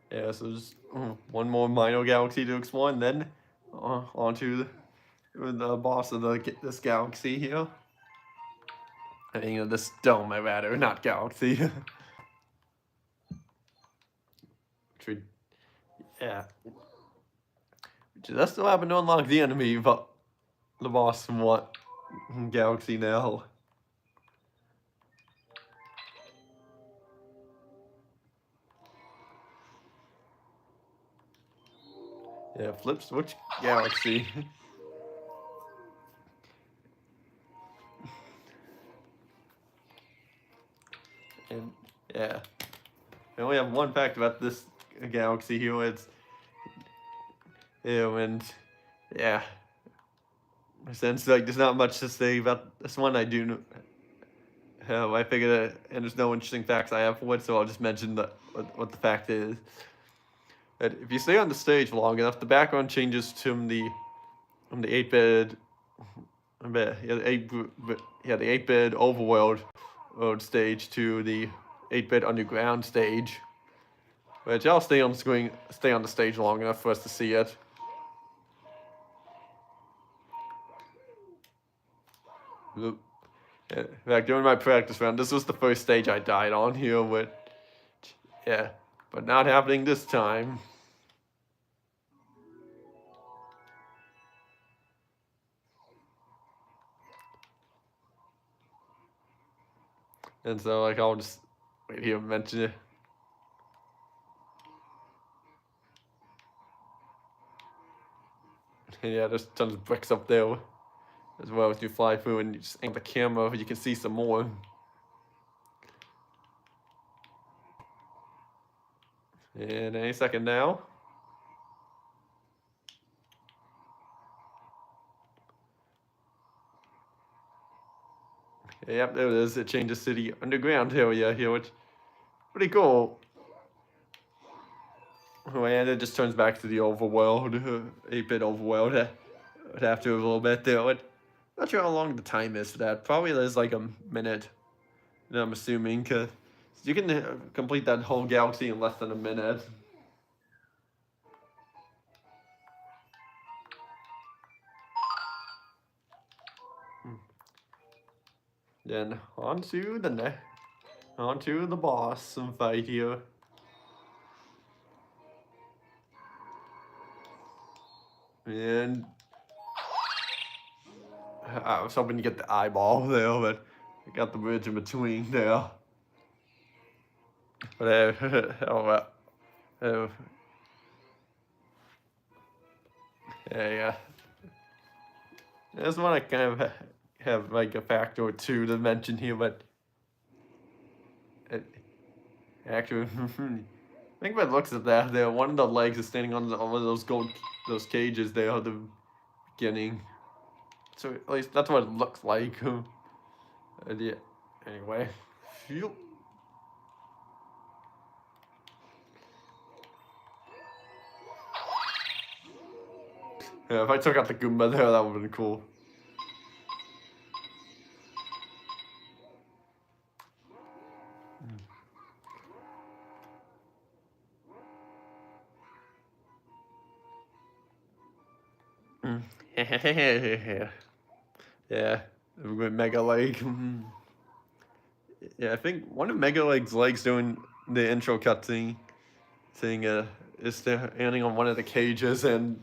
A: Yeah, so just one more minor galaxy to explore, and then onto the boss of this galaxy here. I mean, this dome, I rather, not galaxy. Yeah. Just still happen to unlock the enemy, but the boss from what galaxy now? Yeah, flip switch galaxy. And yeah, I only have one fact about this galaxy here. It's and yeah, since like there's not much to say about this one, I do. I figured and there's no interesting facts I have for it, so I'll just mention what the fact is. That if you stay on the stage long enough, the background changes from the 8-bit, the 8-bit overworld stage to the 8-bit underground stage. Which I'll stay on the stage long enough for us to see it. In fact, during my practice round, this was the first stage I died on here, but not happening this time. And so, like, I'll just wait here and mention it. And yeah, there's tons of bricks up there as well as you fly through, and you just aim the camera, you can see some more. And any second now. Yep, there it is. It changes to the underground area here, which is pretty cool. And it just turns back to the overworld, 8-bit overworld after a little bit there. Not sure how long the time is for that. Probably there's like a minute, I'm assuming, because you can complete that whole galaxy in less than a minute. Then onto the boss fight here. And I was hoping to get the eyeball there, but I got the bridge in between there. But yeah. That's one I kind of have like a factor or two to mention here, but actually, I think by the looks of that, there one of the legs is standing on one of those cages there at the beginning. So at least that's what it looks like. Yeah. Anyway, phew. Yeah, if I took out the Goomba there, that would have been cool. Yeah, Mega Leg. Yeah, I think one of Mega Leg's legs doing the intro cutscene thing is standing on one of the cages, and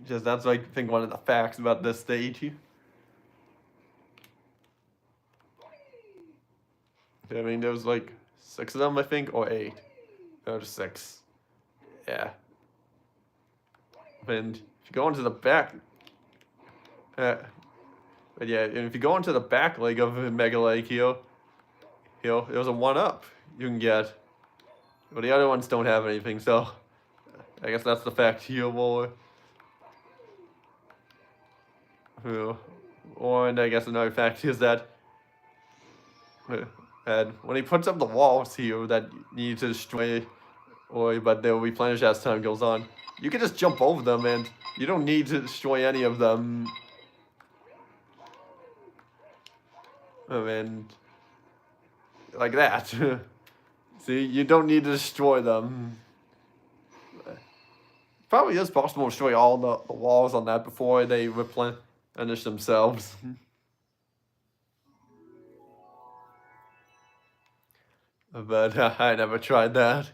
A: just that's I think one of the facts about this stage. I mean, there was like 6 of them, I think, or 8. There was 6. Yeah. And if you go into the back, but yeah, and if you go into the back leg of Mega Leg here, there's a 1-up you can get. But the other ones don't have anything, so I guess that's the fact here, boy. And I guess another fact is that and when he puts up the walls here that you need to destroy, but they'll replenish as time goes on, you can just jump over them and you don't need to destroy any of them. And like that. See, you don't need to destroy them. Probably is possible to destroy all the walls on that before they replenish themselves. But I never tried that.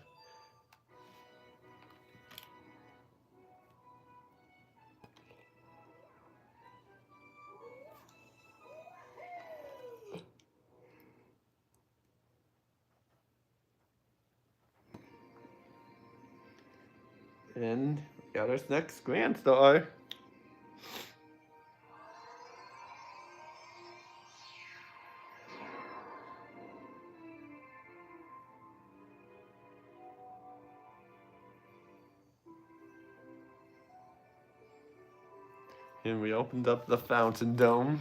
A: And we got our next Grand Star. And we opened up the Fountain Dome.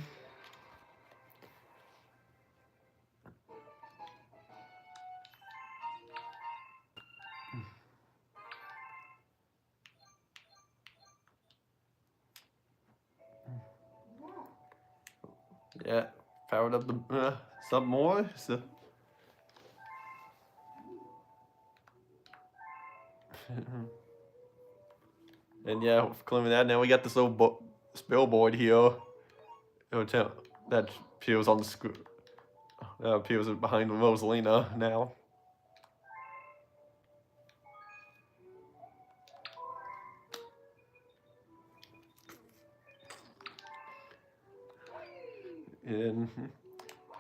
A: Yeah, powered up the some more. So. And yeah, claiming that. Now we got this little billboard here. Hotel that appears on the screen. Appears behind Rosalina now. And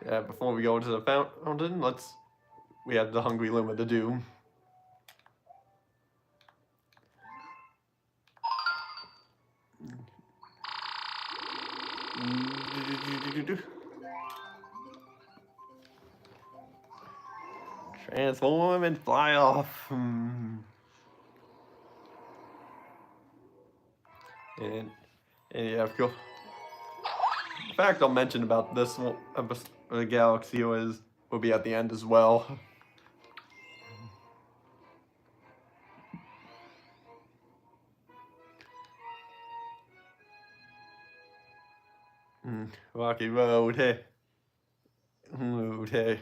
A: yeah, before we go into the fountain, we have the Hungry Luma to do. Transform and fly off. And yeah, of course. The fact I'll mention about this episode of the Galaxy will be at the end as well. Rocky Road, hey. Hey.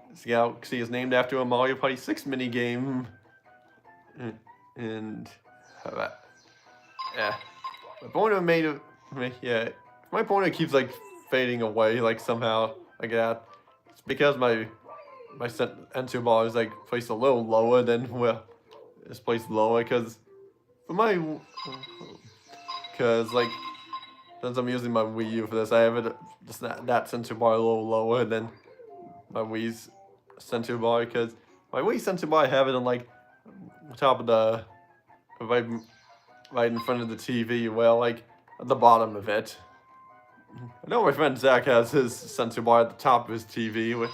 A: This Galaxy is named after a Mario Party 6 minigame. And yeah. My pointer my pointer keeps like fading away like somehow like that. It's because my enter bar is like placed a little lower than where it's placed lower because like since I'm using my Wii U for this, I have it just that center bar a little lower than my Wii's center bar because my Wii center bar I have it on like top of the right in front of the TV, well, like at the bottom of it. I know my friend Zach has his center bar at the top of his TV.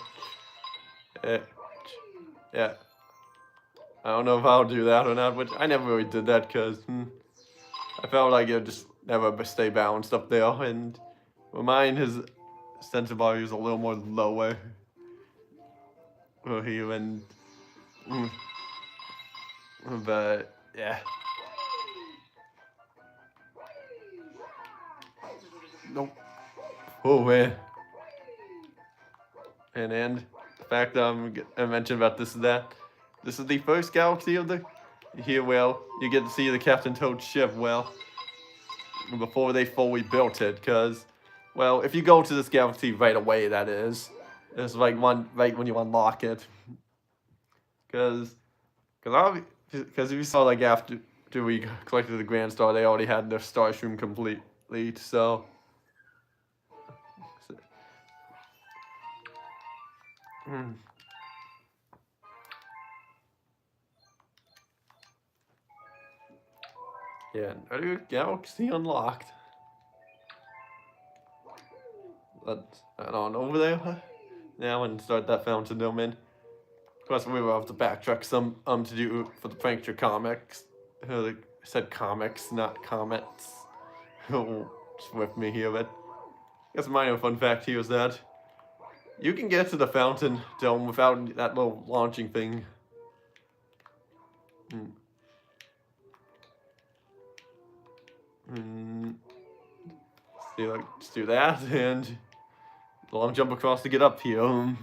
A: Yeah. I don't know if I'll do that or not, but I never really did that because I felt like it just never stay balanced up there, and mine his sense of body was a little more lower here, and but yeah. Nope. Oh man. And the fact that I mentioned about this is that this is the first galaxy of the here. Well, you get to see the Captain Toad ship. Well, before they fully built it, because well, if you go to this galaxy right away, that is, it's like right when you unlock it, because if you saw like after we collected the Grand Star, they already had their Starstream complete. So. Yeah, another galaxy unlocked. Let's head on over there now and start that fountain domain. Of course, we will have to backtrack some to do for the Prankster comics. I said comics, not comments. Just with me here, but I guess my own fun fact here is that you can get to the fountain dome without that little launching thing. See, like, just do that and long jump across to get up here.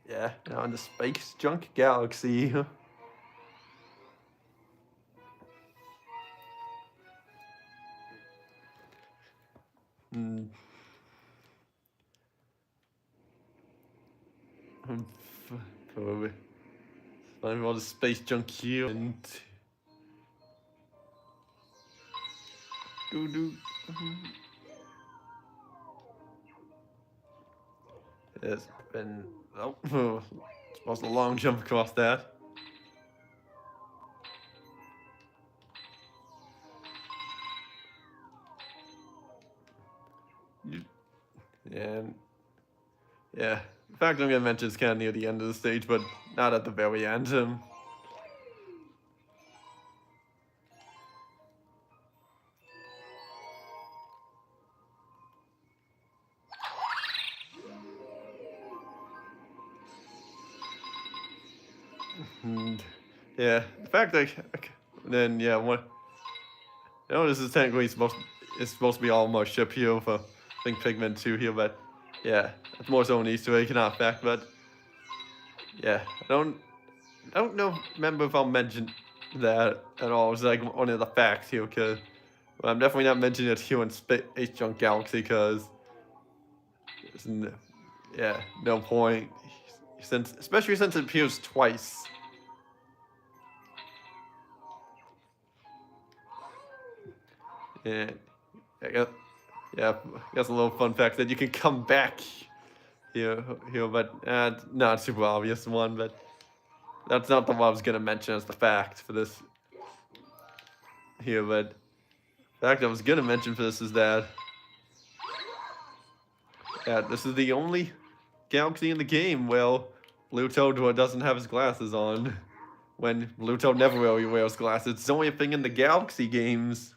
A: Yeah, now in the space junk galaxy. Probably find all the space junk here and It's been supposed to long jump across that. And yeah, in fact, I'm gonna mention it's kind of near the end of the stage, but not at the very end. Yeah, the fact that then yeah, what this is technically supposed to be all my ship here for I think Pigment 2 here, but yeah, it's more so an Easter egg, not fact, but yeah, I don't remember if I'll mention that at all. It's like one of the facts here, because well, I'm definitely not mentioning it here in Space Junk Galaxy, because yeah, no point, especially since it appears twice. And I guess a little fun fact that you can come back here, but not super obvious one, but that's not the one I was gonna mention as the fact for this here, but the fact I was gonna mention for this is that this is the only galaxy in the game where Blue Toad doesn't have his glasses on. When Blue Toad never really wears glasses. It's the only thing in the Galaxy games.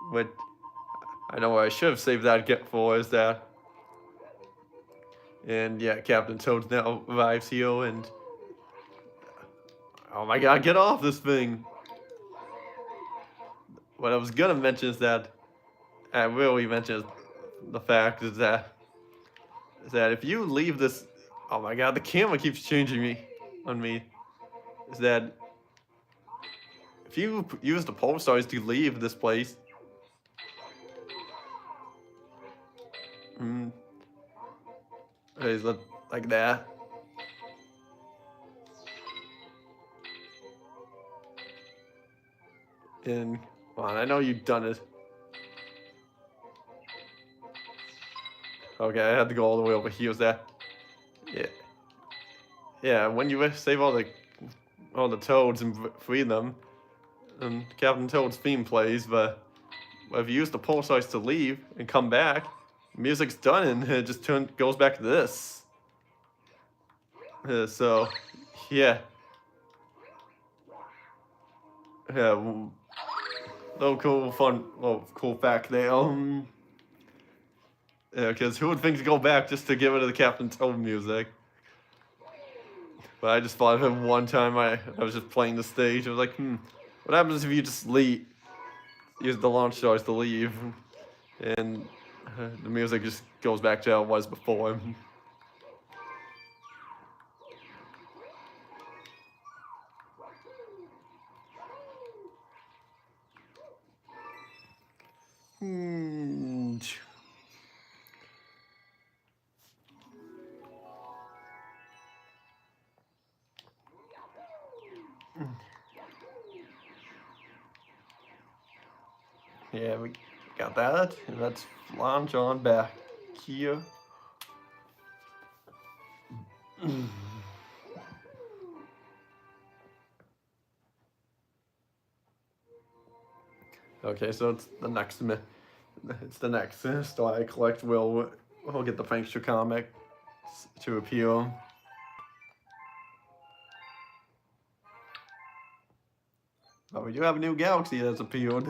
A: But I know what I should have saved that for is that. And yeah, Captain Toad now arrives here and. Oh my god, get off this thing! What I was gonna mention is that. I really mentioned the fact is that if you leave this. Oh my god, the camera keeps changing on me. Is that if you use the pole stars to leave this place. Is that like that? And come on, I know you've done it. Okay, I had to go all the way over here. Was that? Yeah. yeah, when you save all the toads and free them, and Captain Toad's theme plays, but if you use the pulsars to leave and come back, music's done and it just goes back to this. So, yeah. Yeah, little cool fact there. Yeah, because who would think to go back just to get rid of the Captain Toad music? But I just thought of him one time. I was just playing the stage. I was like, what happens if you just use the launch stars to leave, and the music just goes back to how it was before? Hmm. Yeah, we got that. And let's launch on back here. Okay, so it's the next star I collect. We'll get the Prankster comic to appeal. But we do have a new galaxy that's appeared.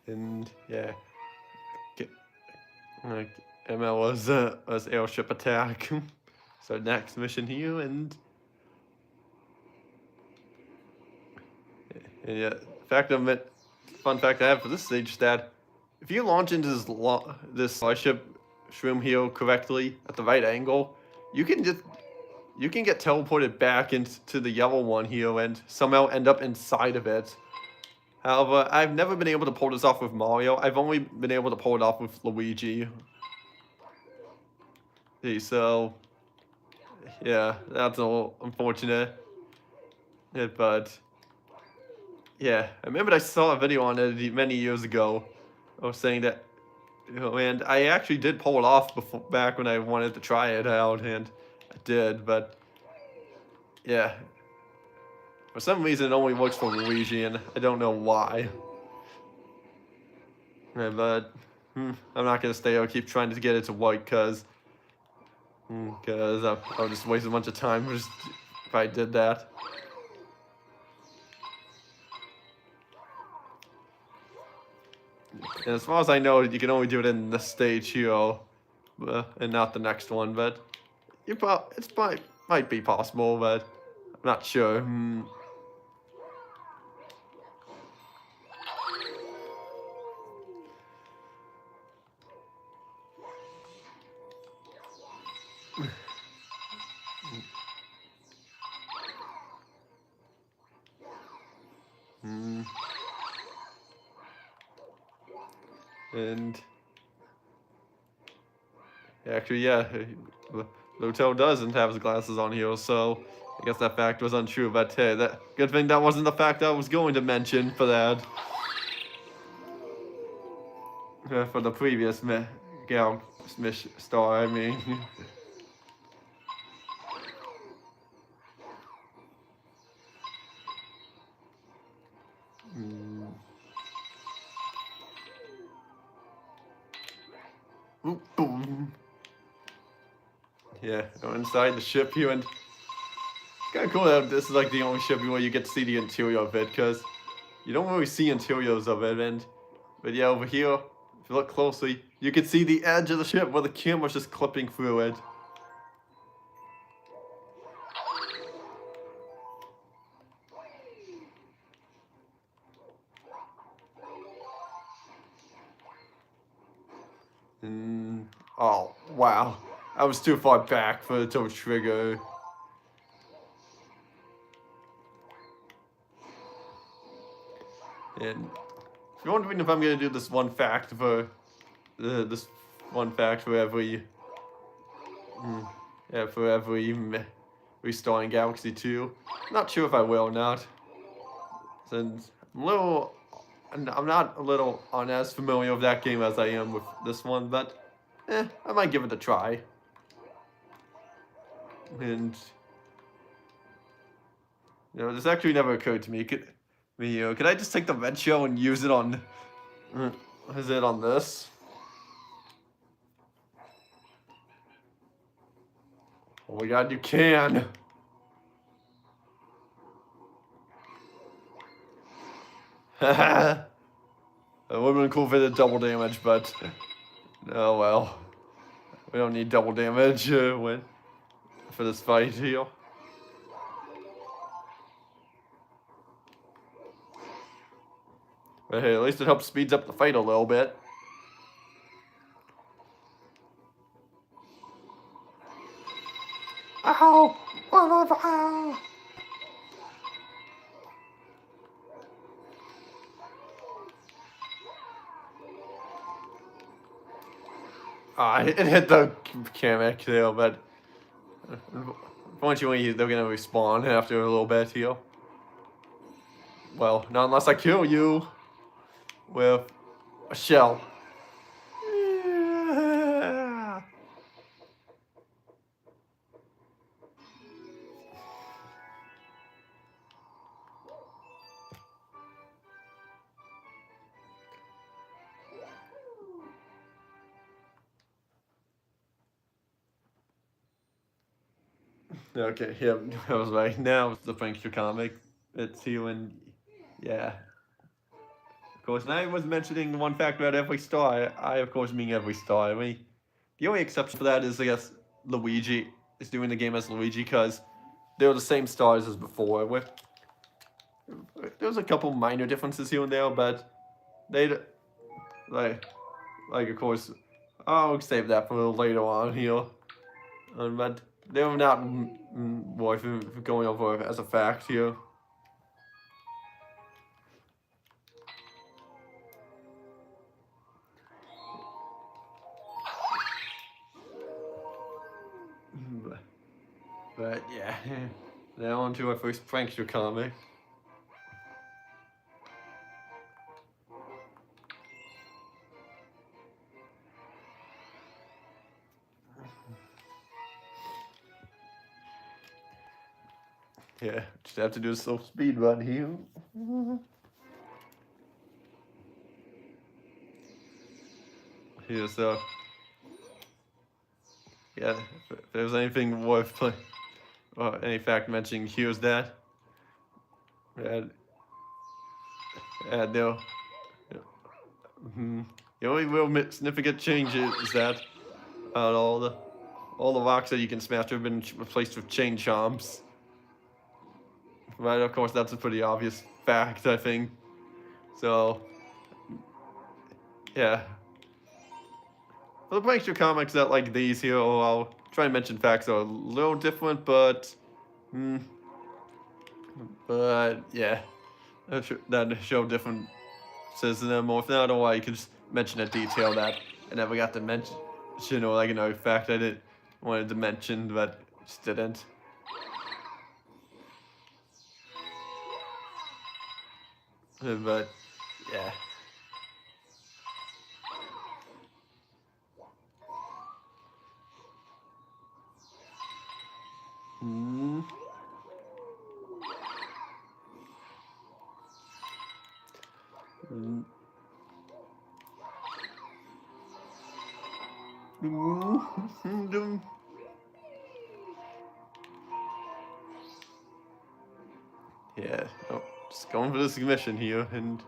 A: And yeah, ML was airship attack. So next mission here, and yeah, fun fact I have for this stage is that if you launch into this starship shroom here correctly at the right angle, you can get teleported back into the yellow one here and somehow end up inside of it. However, I've never been able to pull this off with Mario. I've only been able to pull it off with Luigi. So, yeah, that's a little unfortunate. But, yeah, I remember I saw a video on it many years ago. I was saying that, and I actually did pull it off back when I wanted to try it out, and I did, but, yeah. For some reason, it only works for Luigi, and I don't know why. Yeah, but I'm not gonna stay. I'll keep trying to get it to white, cause I'll just waste a bunch of time just if I did that. And as far as I know, you can only do it in this stage here, and not the next one. But might be possible, but I'm not sure. And actually, yeah, Luto doesn't have his glasses on here, so I guess that fact was untrue. But hey, that good thing that wasn't the fact I was going to mention for that. For the previous Gal Smith star, I mean. Boom. Yeah, go inside the ship here, and it's kind of cool that this is like the only ship where you get to see the interior of it, because you don't really see interiors of it, but yeah, over here, if you look closely, you can see the edge of the ship where the camera's just clipping through it. Oh, wow. I was too far back for the to trigger. And if you're wondering if I'm going to do this one fact for this one fact for every restarting Galaxy 2. Not sure if I will or not, since I'm not a little on as familiar with that game as I am with this one, but I might give it a try. And this actually never occurred to me. Could I just take the red shell and use it on? Is it on this? Oh my god, you can! It would have been cool if it did double damage, but oh well. We don't need double damage for this fight here. But hey, at least it helps speeds up the fight a little bit. Ow! Ow! It hit the Kamek there, but unfortunately they're gonna respawn after a little bit here. Well, not unless I kill you with a shell. Okay, yeah, I was right. Now it's the Prankster comic. It's here and yeah. Of course, and I was mentioning one fact about every star. I of course mean every star. I mean, the only exception for that is, I guess, Luigi is doing the game as Luigi because they were the same stars as before. There's a couple minor differences here and there, but they like of course, I'll save that for later on here. But they're not worth going over as a fact here. But yeah, now on to our first prankster comic. Yeah, just have to do a slow speed run here. Here, so yeah, if there's anything worth playing, or any fact mentioning, here's that. And no. The only real significant change is that all the rocks that you can smash have been replaced with chain chomps. Right, of course, that's a pretty obvious fact, I think. So, yeah. For the prankster comics that like these here, I'll try and mention facts that are a little different, but yeah, that show differences in them. Or if not, or I could just mention a detail that I never got to mention, or like another fact I wanted to mention, but just didn't. But yeah. Yeah, just going for this mission here, and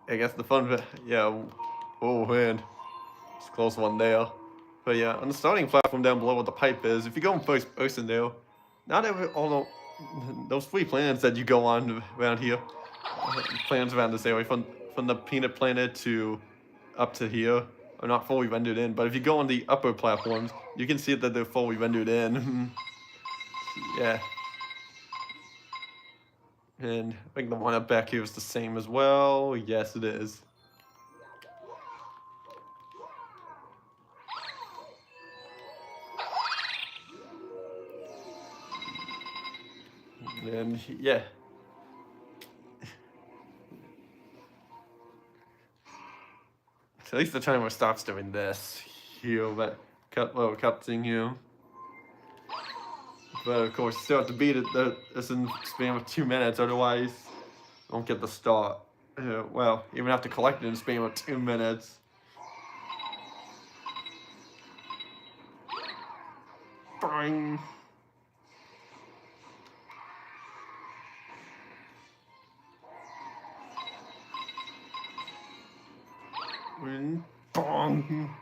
A: I guess the fun bit, yeah, oh man, it's a close one there. But yeah, on the starting platform down below where the pipe is, if you go in first person there, not all those 3 planets that you go on around here, planets around this area, from the peanut planet to up to here, are not fully rendered in. But if you go on the upper platforms, you can see that they're fully rendered in. Yeah. And I think the one up back here is the same as well. Yes, it is. And yeah. So at least the timer stops doing this here, but little cutscene here. But of course, you still have to beat it. It's in span of 2 minutes, otherwise, you won't get the start. Well, you even have to collect it in span of 2 minutes. Bang. Bong.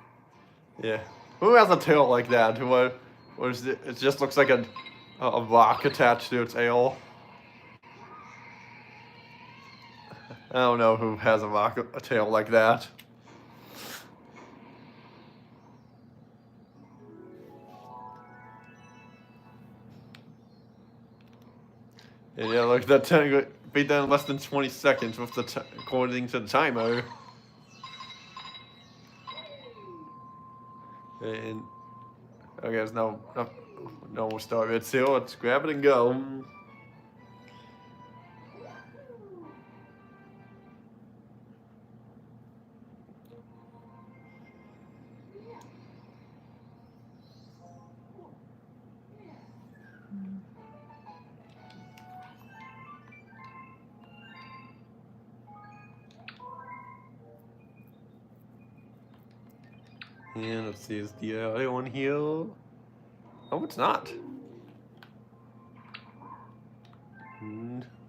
A: Yeah. Who has a tail like that? What is it? It just looks like a rock attached to its tail. I don't know who has a tail like that. And yeah, look, that time beat that in less than 20 seconds with according to the timer. And okay, there's no more star bits here. Let's grab it and go. And let's see, is the other one here? Oh, it's not.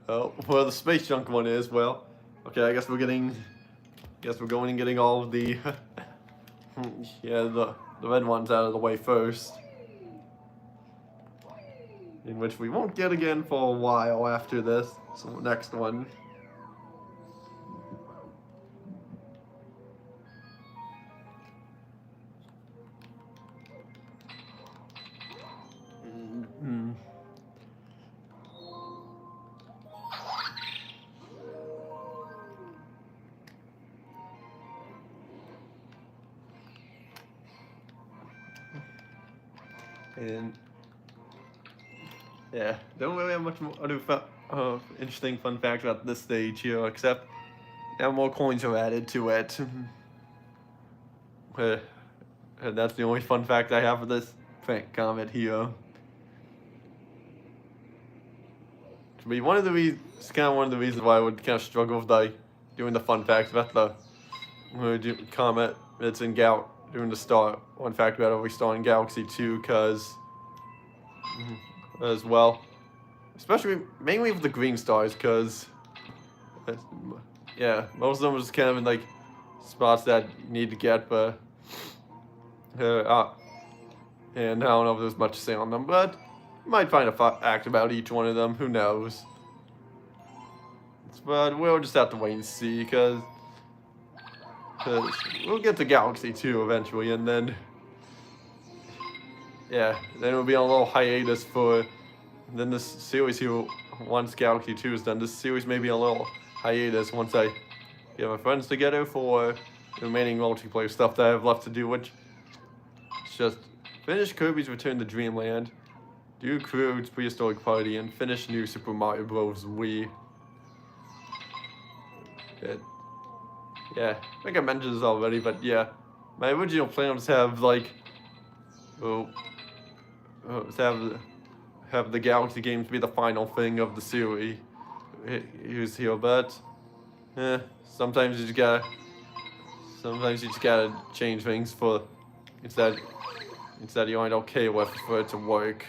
A: Oh, well, the space junk one is. Well, okay, I guess we're going and getting all of the yeah, the red ones out of the way first. In which we won't get again for a while after this. So next one. And yeah, don't really have much more other interesting fun facts about this stage here, except now more coins are added to it. And that's the only fun fact I have for this comment here. To be one of the reasons, it's kind of one of the reasons why I would kind of struggle with like doing the fun facts about the comet that's in doing the star. One fact about every star in Galaxy 2, because as well, especially mainly with the green stars, because yeah, most of them are just kind of in like spots that you need to get, but and I don't know if there's much to say on them, but you might find a fact about each one of them. Who knows? But we'll just have to wait and see, because we'll get to Galaxy 2 eventually, and then yeah, then we'll be on a little hiatus for. Then this series here, once Galaxy 2 is done, this series may be a little hiatus once I get my friends together for the remaining multiplayer stuff that I have left to do, which is just finish Kirby's Return to Dreamland, do Crude's Prehistoric Party, and finish New Super Mario Bros. Wii. Yeah, I think I mentioned this already, but yeah, my original plan was to have like, have the Galaxy games be the final thing of the series here, but sometimes you just gotta change things for instead you aren't okay with for it to work.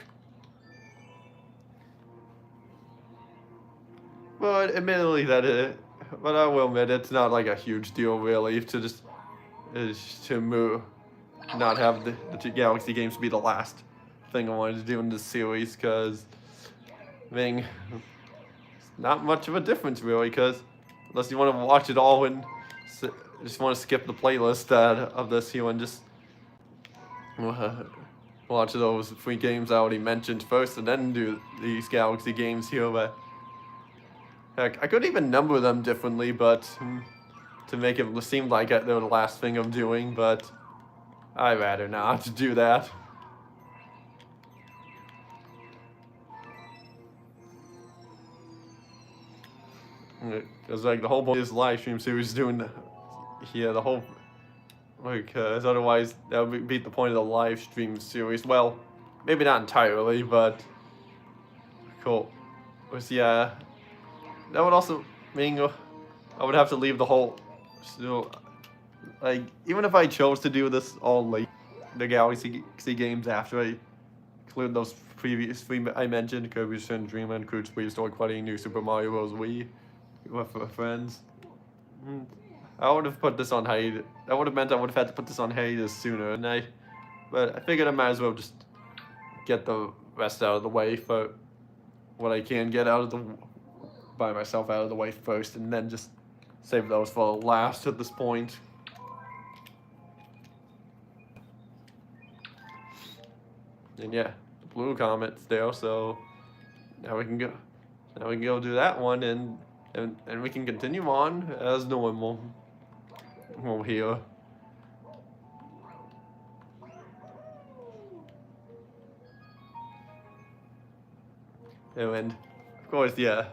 A: But admittedly but I will admit it's not like a huge deal really to just not have the two Galaxy games be the last thing I wanted to do in this series, because I mean, it's not much of a difference really, because unless you want to watch it all and just want to skip the playlist of this here and just watch those 3 games I already mentioned first and then do these Galaxy games here, but heck, I could even number them differently, but to make it seem like they're the last thing I'm doing, but I'd rather not do that. Because like the whole point of this live stream series doing here, the whole because otherwise that would beat the point of the live stream series. Well, maybe not entirely, but cool. Yeah, that would also mean I would have to leave the whole. So, like, even if I chose to do this all late, the Galaxy games after I include those previous three I mentioned, Kirby's Return, Dreamland, Cruise, Prehistoric Buddy, New Super Mario Bros. Wii, with friends. I would have put this on hiatus. That would have meant I would have had to put this on hiatus sooner, but I figured I might as well just get the rest out of the way for what I can get out of the by myself out of the way first, and then just save those for last at this point. And yeah, the blue comet's there, so now we can go. Now we can go do that one, and we can continue on as normal. Well, here. And of course, yeah,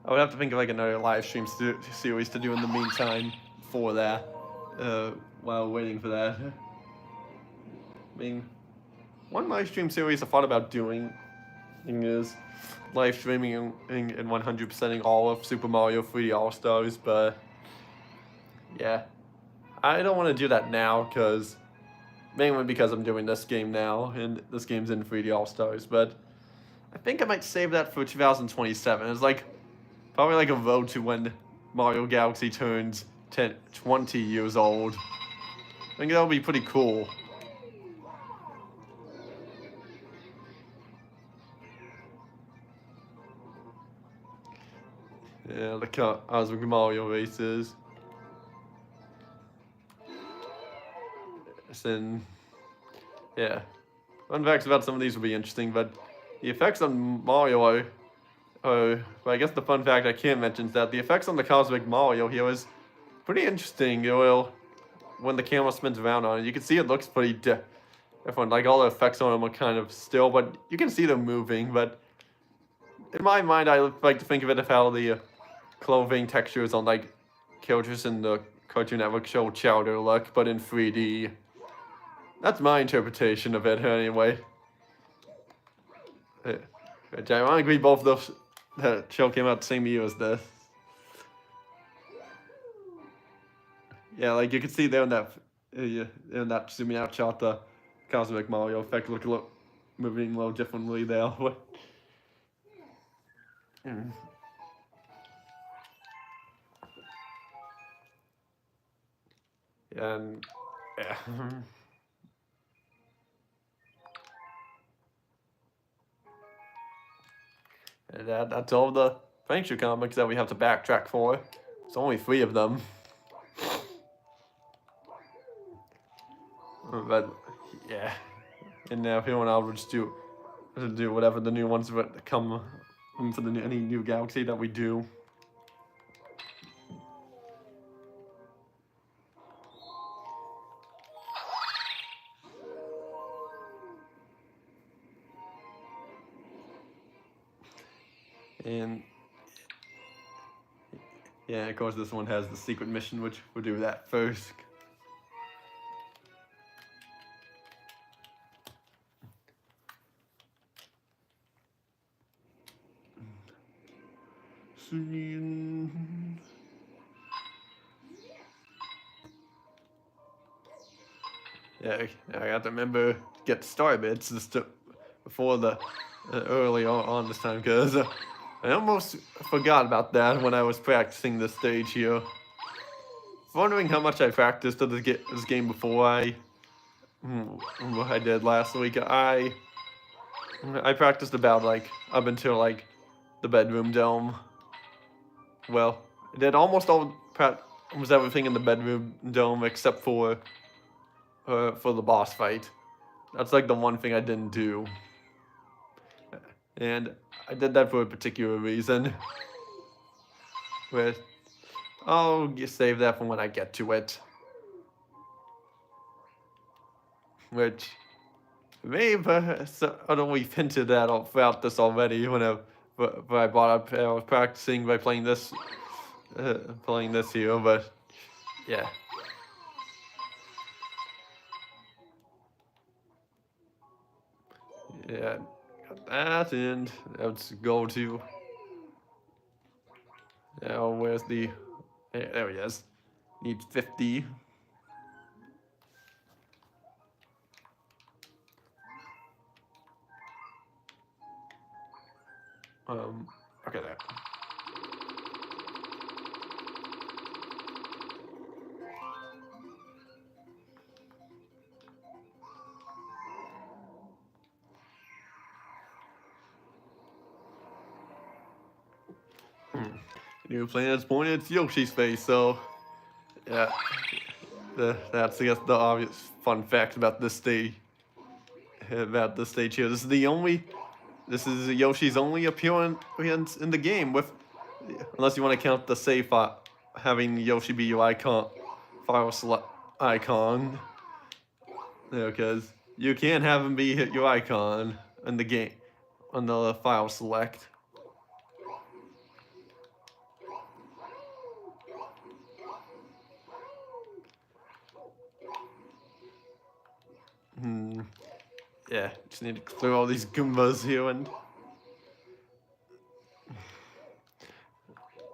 A: I would have to think of like another live stream series to do in the meantime for that, while waiting for that. I mean, one live stream series I thought about doing is live streaming and 100%ing all of Super Mario 3D All-Stars, but yeah, I don't want to do that now mainly because I'm doing this game now, and this game's in 3D All-Stars, but I think I might save that for 2027. It's like, probably like a road to when Mario Galaxy turns 20 years old. I think that'll be pretty cool. Yeah, the Cosmic Mario races. And yeah, fun facts about some of these will be interesting, but the effects on Mario well, I guess the fun fact I can't mention is that the effects on the Cosmic Mario here is pretty interesting. When the camera spins around on it, you can see it looks pretty different. Like all the effects on them are kind of still, but you can see them moving. But in my mind, I like to think of it as how the clothing textures on like characters in the Cartoon Network show Chowder look, but in 3D. That's my interpretation of it, anyway. Ironically, both of those that show came out the same year as this. Yeah, like you can see there in that zooming out shot, the Cosmic Mario effect moving a little differently there. And yeah. And that's all the Punisher comics that we have to backtrack for. There's only 3 of them. But yeah, and now here on out we'll just do whatever the new ones that come for any new Galaxy that we do. And yeah, of course this one has the secret mission, which we'll do that first. Yeah, I got to remember to get star bits before the early on this time, because I almost forgot about that when I was practicing this stage here. Wondering how much I practiced to this game before I did last week. I practiced about like up until like the bedroom dome. Well, I did almost everything in the bedroom dome except for the boss fight. That's like the one thing I didn't do. And I did that for a particular reason. But I'll save that for when I get to it. Which maybe I don't know, we've hinted at throughout this already. I was practicing by playing this playing this here, but yeah. Yeah, got that, and let's go to. Now, where's the. There he is. Needs 50. Okay, there. New planet's pointed at Yoshi's face, so yeah. That's I guess the obvious fun fact about this stage. About this stage here. This is Yoshi's only appearance in the game with, unless you want to count the save having Yoshi be your file select icon. Because you can't have him be your icon in the game, on the file select. Yeah, just need to clear all these Goombas here and.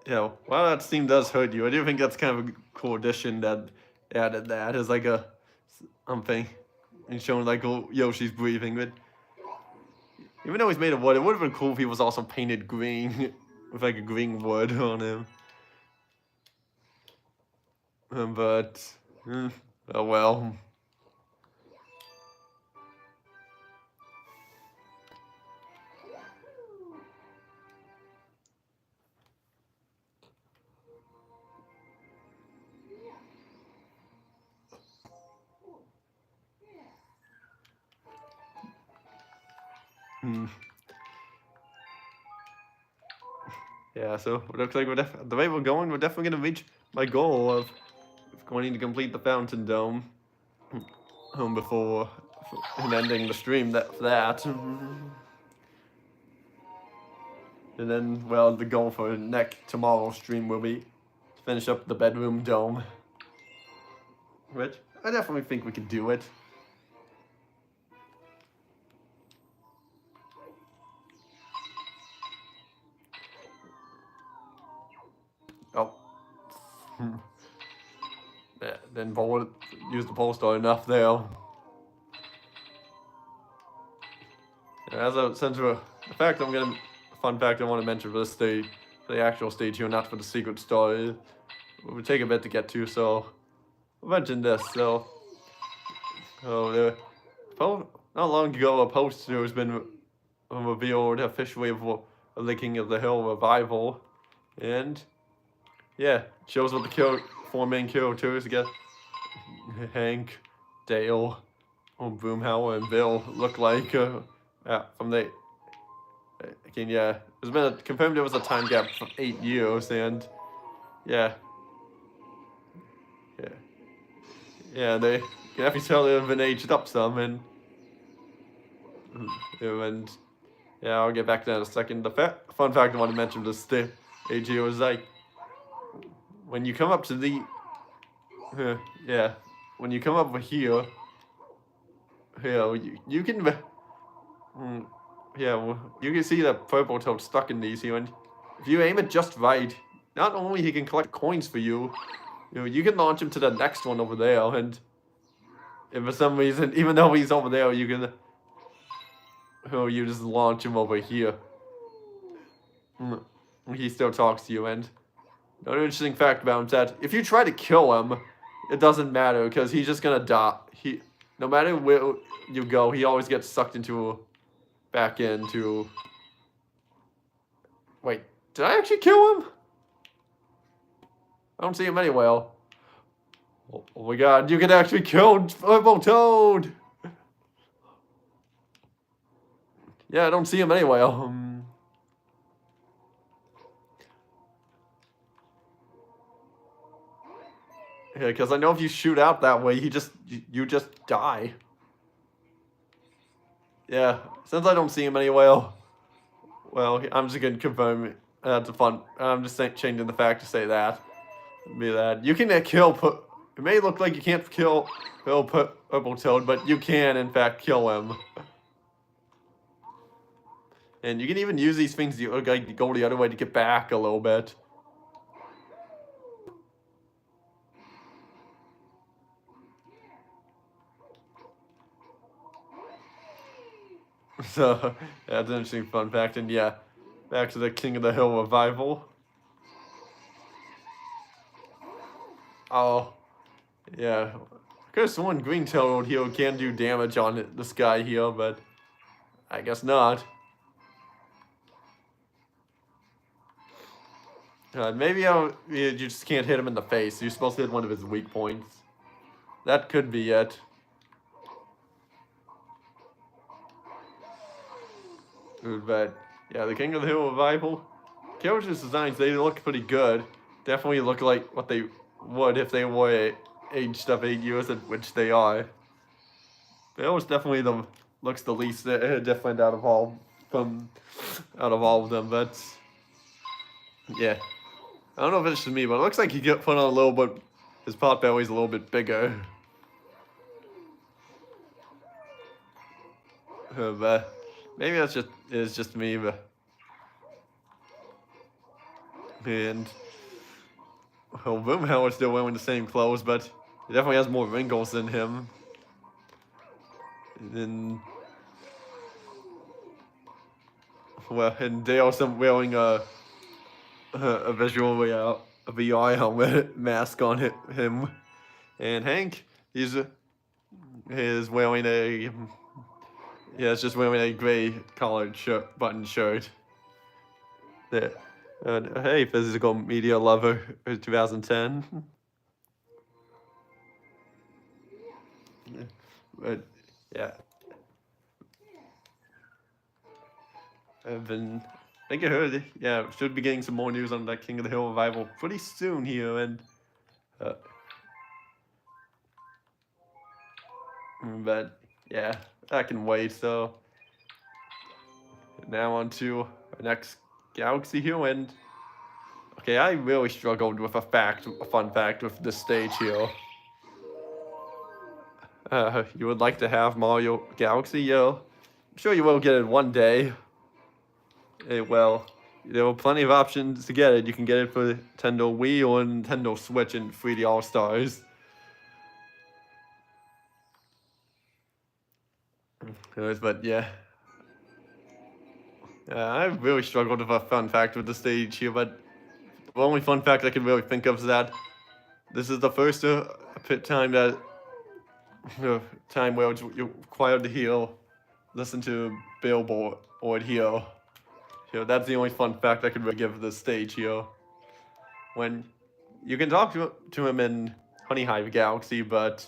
A: Yeah, while that steam does hurt you, I do think that's kind of a cool addition that added that as like a something and showing like Yoshi's breathing. But even though he's made of wood, it would have been cool if he was also painted green with like a green wood on him. But oh well. Yeah, so it looks like the way we're going, we're definitely going to reach my goal of going to complete the Fountain Dome before and ending the stream for that. And then, well, the goal for tomorrow's stream will be to finish up the bedroom dome. Which I definitely think we can do it. Oh. Yeah, then use the pole star enough there. Yeah, fun fact I want to mention for this stage, for the actual stage here, not for the secret star, it would take a bit to get to, so I'll mention this. So, not long ago, a poster has been revealed officially of a Linking of the Hill revival, and yeah, shows what the four main characters get. Hank, Dale, Boomhauer, and Bill look like. From the. Again, yeah, there's been confirmed there was a time gap of 8 years, and yeah, they can definitely tell they've been aged up some, and yeah, I'll get back to that in a second. The fun fact I want to mention this stage here is like when you come up to the when you come up here, you can. You can see the purple toad stuck in these here, and if you aim it just right, not only he can collect coins for you, you can launch him to the next one over there, and if for some reason, even though he's over there, you can, you just launch him over here. He still talks to you, and another interesting fact about him is that if you try to kill him, it doesn't matter, because he's just gonna die. No matter where you go, he always gets sucked back into. Wait, did I actually kill him? I don't see him anywhere. Oh my god, you can actually kill Purple Toad! Yeah, I don't see him anywhere. Yeah, because I know if you shoot out that way, you just die. Yeah, since I don't see him anywhere, well, I'm just gonna confirm That's a fun. I'm just changing the fact to say that. Be that you can kill. It may look like you can't kill Purple Toad, but you can in fact kill him. And you can even use these things to go the other way to get back a little bit. So, that's an interesting fun fact. And yeah, back to the King of the Hill revival. Oh, yeah. Could have sworn Green Toad here can do damage on this guy here, but I guess not. Maybe you just can't hit him in the face. You're supposed to hit one of his weak points. That could be it. But yeah, the King of the Hill revival. Characters' designs, they look pretty good. Definitely look like what they would if they were aged up 8 years, which they are. That was definitely looks the least different out of all of them. But yeah, I don't know if it's just me, but it looks like he got put on a little bit. His pot belly's a little bit bigger. But maybe that's just me. But and well, Boomhauer's still wearing the same clothes, but he definitely has more wrinkles than him. And well, and they also wearing a visual a VR helmet mask on him. And Hank, he's wearing it's just wearing a gray collared button shirt. There. Hey, physical media lover, 2010. But yeah, I think I heard. Yeah, should be getting some more news on that King of the Hill revival pretty soon here, and but yeah, I can wait. So now on to our next galaxy here, and okay, I really struggled with a fun fact with this stage here. You would like to have Mario Galaxy? Yeah, I'm sure you will get it one day. Well, there are plenty of options to get it. You can get it for Nintendo Wii or Nintendo Switch and 3D All-Stars. But yeah. I really struggled with a fun fact with the stage here, but the only fun fact I can really think of is that this is the first time where you're required to heal, listen to Billboard or heal. That's the only fun fact I could really give this stage here. When you can talk to him in Honey Hive Galaxy, but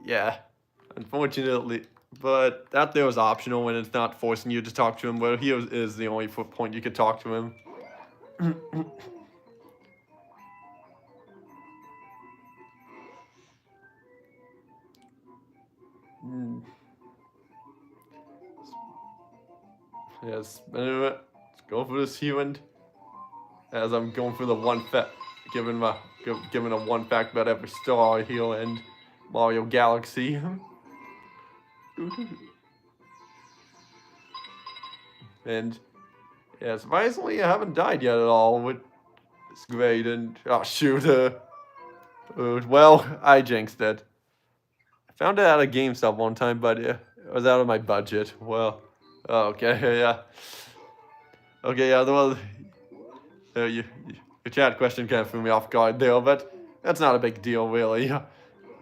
A: yeah, unfortunately, but that there was optional when it's not forcing you to talk to him. Where here is the only point you could talk to him. Yes, anyway, let's go for this here, and as I'm going for the one fact, giving a one fact about every star here and Mario Galaxy. And yeah, surprisingly, I haven't died yet at all. It's great, and oh shoot, well, I jinxed it. I found it at a GameStop one time, but it was out of my budget. Well, okay, yeah. Okay, yeah, well, your chat question kind of threw me off guard there, but that's not a big deal, really.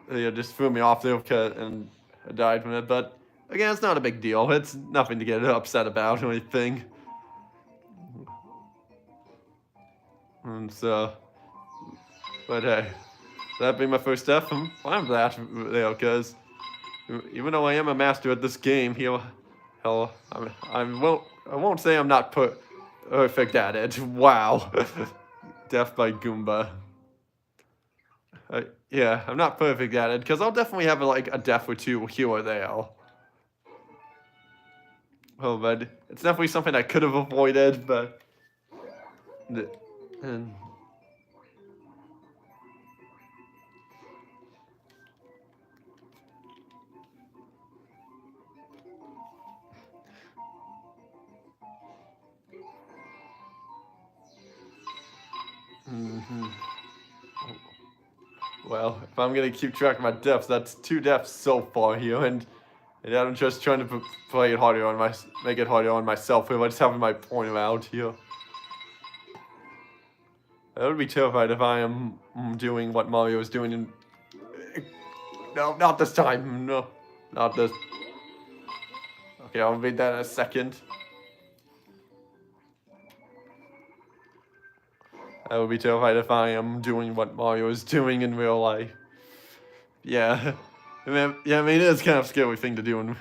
A: It just threw me off there and I died from it, but again, it's not a big deal. It's nothing to get upset about or anything. And so, but hey, that being my first step, I'm fine with that, because even though I am a master at this game, I won't say I'm not perfect at it. Wow. Death by Goomba. Yeah, I'm not perfect at it, because I'll definitely have a death or two here or there. Oh, but it's definitely something I could have avoided, but And well, if I'm gonna keep track of my deaths, that's 2 deaths so far here, and I'm just trying to play it harder on make it harder on myself here by just having my point out here. I would be terrified if I am doing what Mario is doing in... No, not this time. No, not this. Okay, I'll read that in a second. I would be terrified if I am doing what Mario is doing in real life. Yeah. I mean, it is kind of a scary thing to do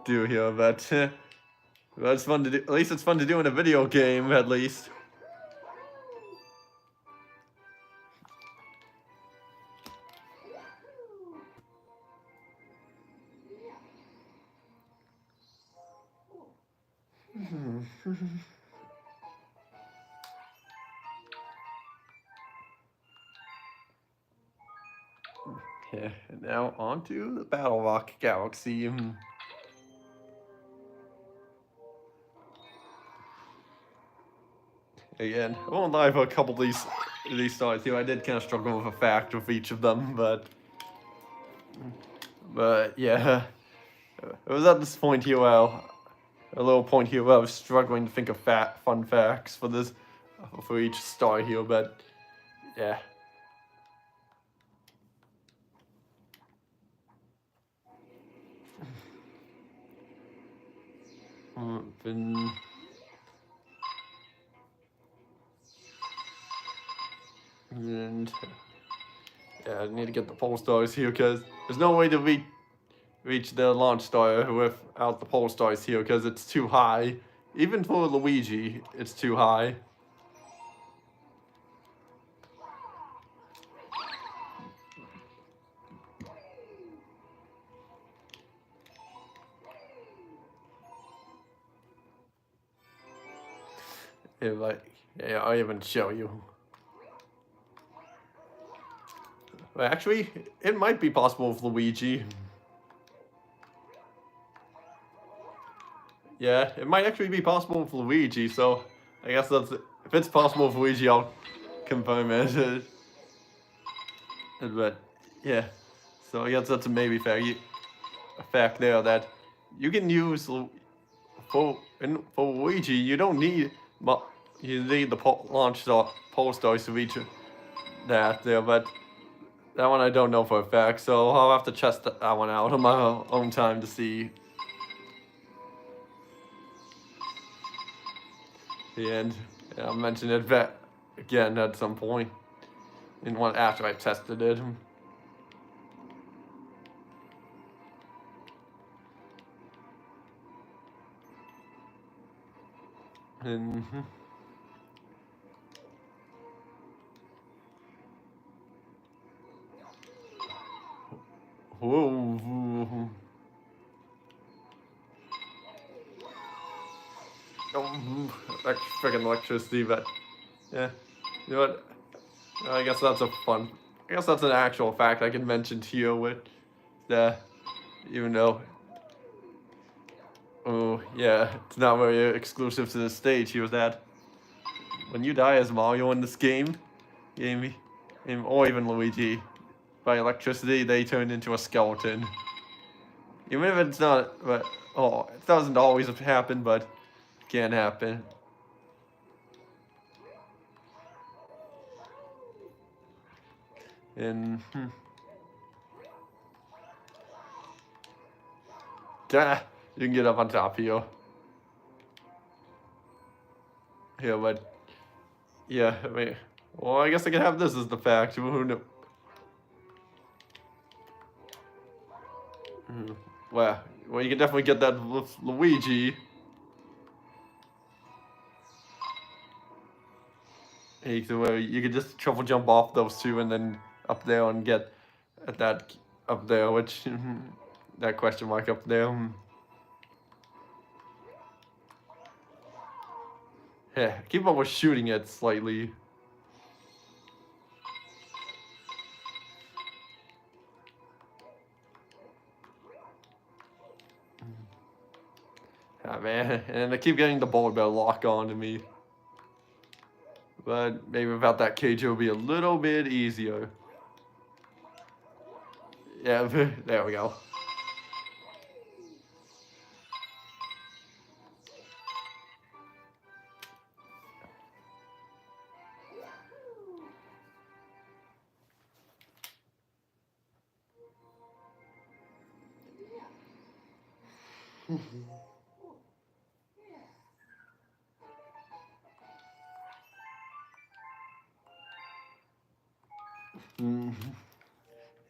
A: here, but it's fun to do. At least it's fun to do in a video game, at least. Yeah, and now on to the Battle Rock Galaxy. Again, I won't lie, for a couple of these stars here, I did kind of struggle with a fact with each of them, but yeah, it was at this point here where a little point here where I was struggling to think of fun facts for each star here, but yeah. And yeah, I need to get the pole stars here because there's no way to reach the launch star without the pole stars here because it's too high. Even for Luigi, it's too high. Yeah, I'll even show you. Well, actually, it might be possible with Luigi. Yeah, it might actually be possible with Luigi, so I guess if it's possible with Luigi, I'll confirm it. But yeah, so I guess that's a maybe fact there that you can use for Luigi. You don't need the launch pole stars to reach that there, but that one I don't know for a fact, so I'll have to test that one out on my own time to see. And I'll mention it again at some point after I tested it. And whoa. Like freaking electricity, but yeah, you know what? I guess that's an actual fact I can mention to you with even though, oh yeah, it's not very exclusive to the stage. Here, that when you die as Mario in this game, or even Luigi, by electricity, they turn into a skeleton. Even if it's not, but it doesn't always happen, but it can happen. And you can get up on top here. Yeah, but yeah, I mean, well, I guess I can have this as the fact. Who knows? Well, you can definitely get that with Luigi. You could just triple jump off those two and then up there and get at that up there, which that question mark up there. Yeah, keep on shooting it slightly. Ah, man, and I keep getting the ball bell lock on to me. But maybe without that cage, it'll be a little bit easier. Yeah, there we go.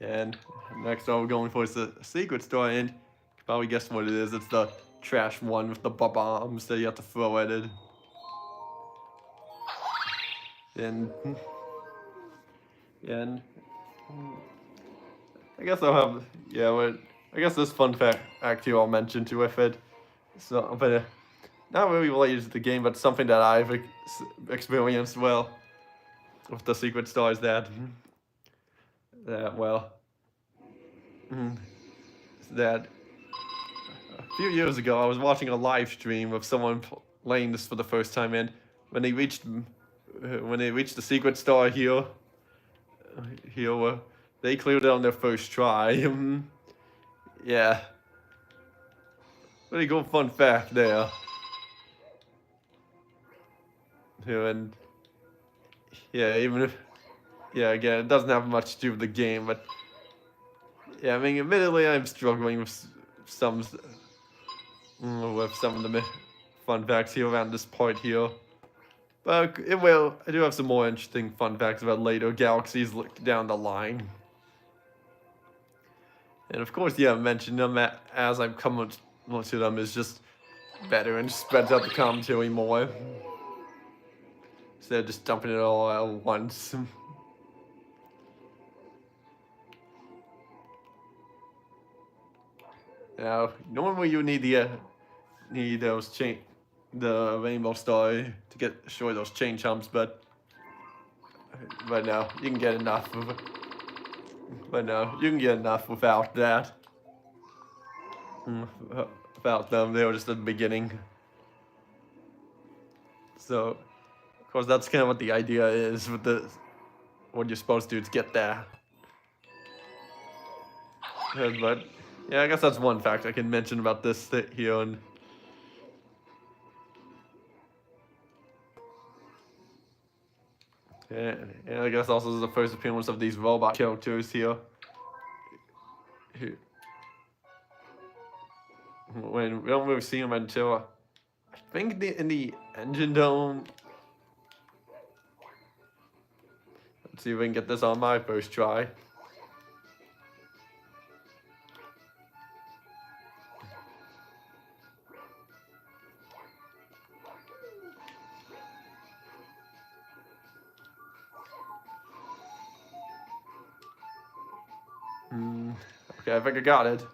A: And next one we're going for is the secret store, and you can probably guess what it is. It's the trash one with the bombs that you have to throw at it. And I guess I'll have, yeah, but I guess this fun fact here I'll mention too with it. So, but not really related to the game, but something that I've experienced well with the secret stars that well, that a few years ago I was watching a live stream of someone playing this for the first time, and when they reached the secret star here, they cleared it on their first try. Yeah, pretty cool fun fact there. And yeah, even if, yeah, again, it doesn't have much to do with the game, but yeah, I mean, admittedly, I'm struggling with some of the fun facts here around this part here. But it will. I do have some more interesting fun facts about later galaxies down the line. And of course, yeah, I mentioned them as I'm coming to them is just better and spreads out the commentary more. Instead of just dumping it all at once. Now, normally you need the rainbow star to show those chain chomps, but no, you can get enough of it. But no, you can get enough without that. Without them, they were just at the beginning. So, of course, that's kind of what the idea is with what you're supposed to do to get there. But yeah, I guess that's one fact I can mention about this here. And I guess also this is the first appearance of these robot characters here. When we don't really see them until I think in the engine dome. Let's see if we can get this on my first try. Okay, I think I got it.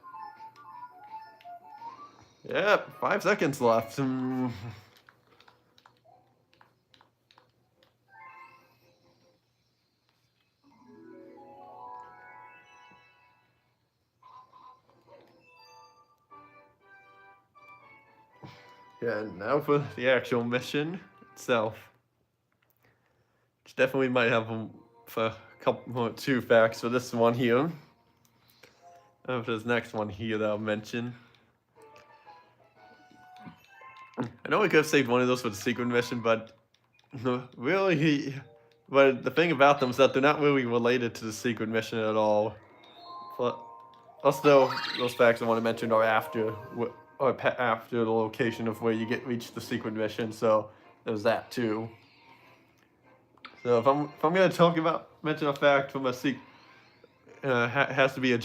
A: Yep, 5 seconds left. Yeah, now for the actual mission itself. Which definitely might have a couple more 2 facts for this one here. And for this next one here that I'll mention. I know we could have saved one of those for the secret mission, but really, but the thing about them is that they're not really related to the secret mission at all. But also, those facts I want to mention are after the location of where you reach the secret mission. So there's that too. So if I'm gonna mention a fact from a secret, has to be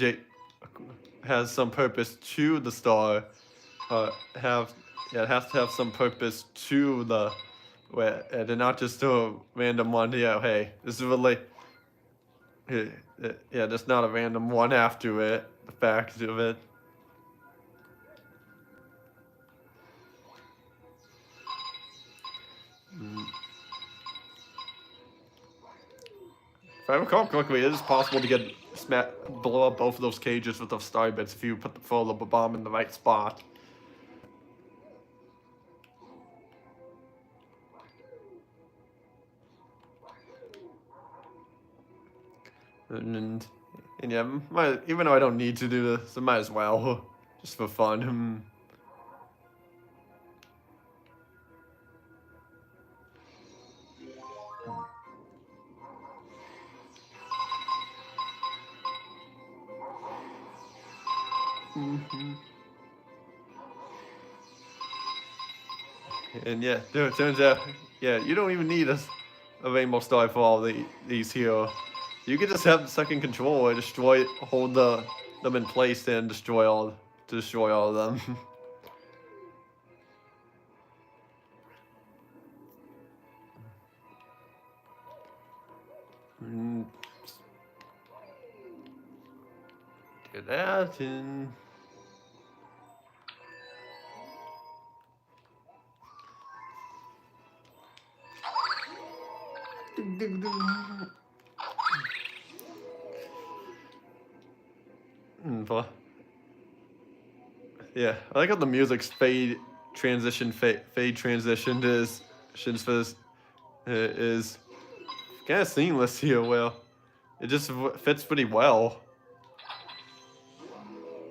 A: has some purpose to the star. It has to have some purpose to the and not just a random one. Yeah, hey, this is really. Yeah, just not a random one after it. The fact of it. if I recall correctly, it is possible to blow up both of those cages with those star bits if you put the full of a bomb in the right spot. And yeah, even though I don't need to do this, I might as well, just for fun. And yeah, it turns out, yeah, you don't even need a rainbow star for all these here. You can just have the second controller hold them in place and destroy all of them. Get that and. Yeah, I like how the music's fade transition is kind of seamless here. Well, it just fits pretty well.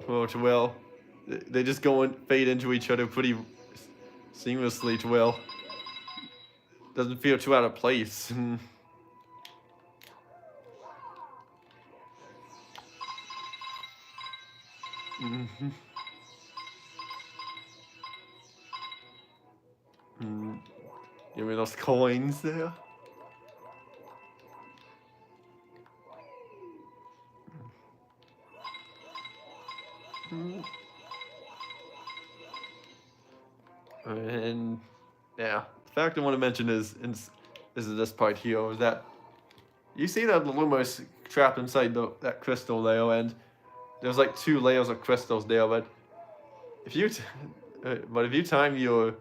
A: Well, they just go and fade into each other pretty seamlessly. Well, doesn't feel too out of place. Give me those coins there. And yeah, the fact I want to mention is this part here is that you see that the Lumo's trapped inside that crystal there, and there's like 2 layers of crystals there. But if you time your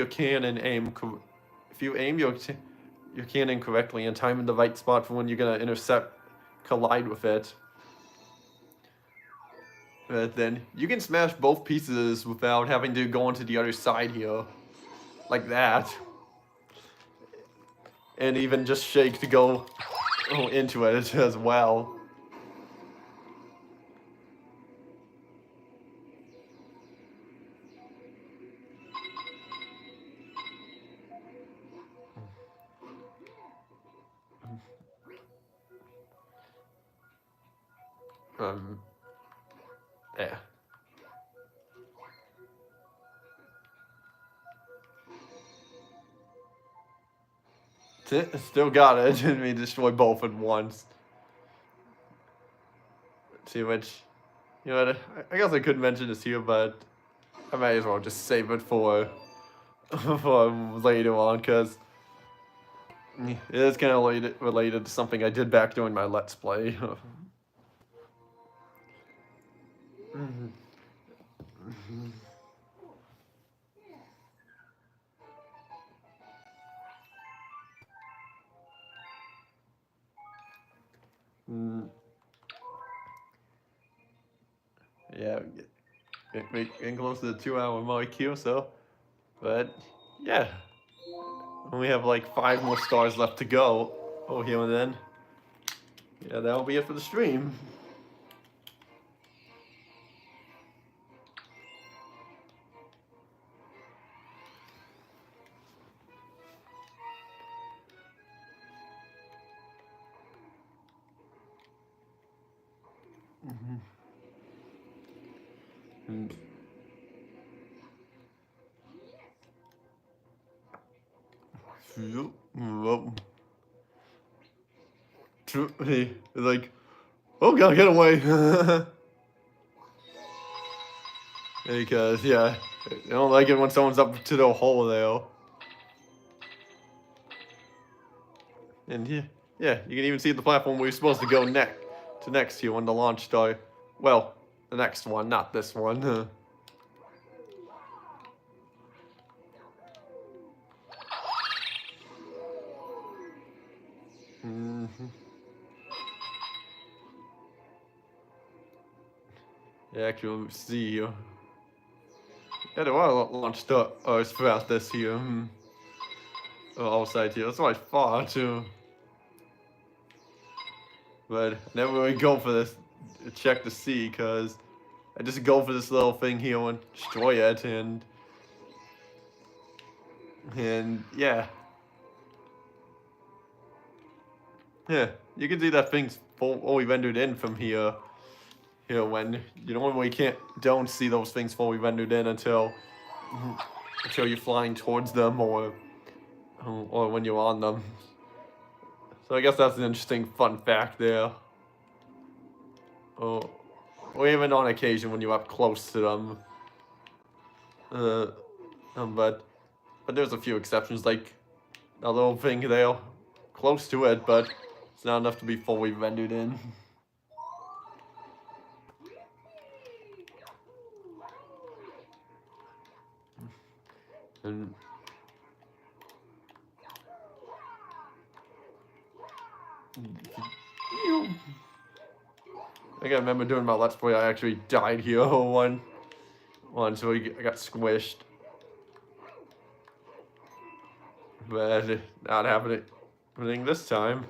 A: cannon if you aim your cannon correctly and time in the right spot for when you're gonna collide with it. Then you can smash both pieces without having to go onto the other side here. Like that. And even just shake to go into it as well. Yeah. Still got it. Didn't we destroy both at once? See which, I guess I could mention this here, but I might as well just save it for later on, because it is kind of related to something I did back during my Let's Play. Yeah, getting close to the 2-hour mark here, so, but yeah, we have like 5 more stars left to go. Here and then. Yeah, that'll be it for the stream. Like, oh god, get away. Because, yeah, I don't like it when someone's up to the hole there. And yeah, you can even see the platform we're supposed to go next here when the launch star. Well, the next one, not this one. Yeah, actually, let me see here. Yeah, there are launched throughout this here. All sides here. That's what I thought too. But I never really go for this check to see, because I just go for this little thing here and destroy it, and yeah. Yeah, you can see that thing's fully rendered in from here. Here, when you normally don't see those things fully rendered in until you're flying towards them, or when you're on them. So I guess that's an interesting fun fact there. Or even on occasion when you're up close to them. But there's a few exceptions, like a little thing there, close to it, but it's not enough to be fully rendered in. And I remember doing my Let's Play, I actually died here once, so I got squished. But not happening this time.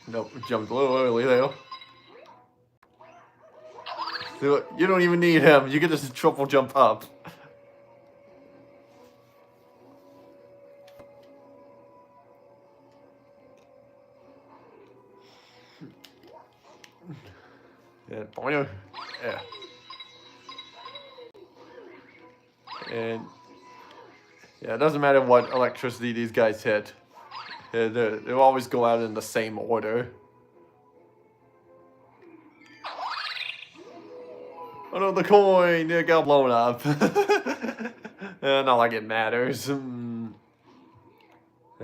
A: Nope, jumped a little early there. So you don't even need him, you can just triple jump up. Yeah. And yeah, it doesn't matter what electricity these guys hit. They'll always go out in the same order. Oh no, the coin! It got blown up. Not like it matters.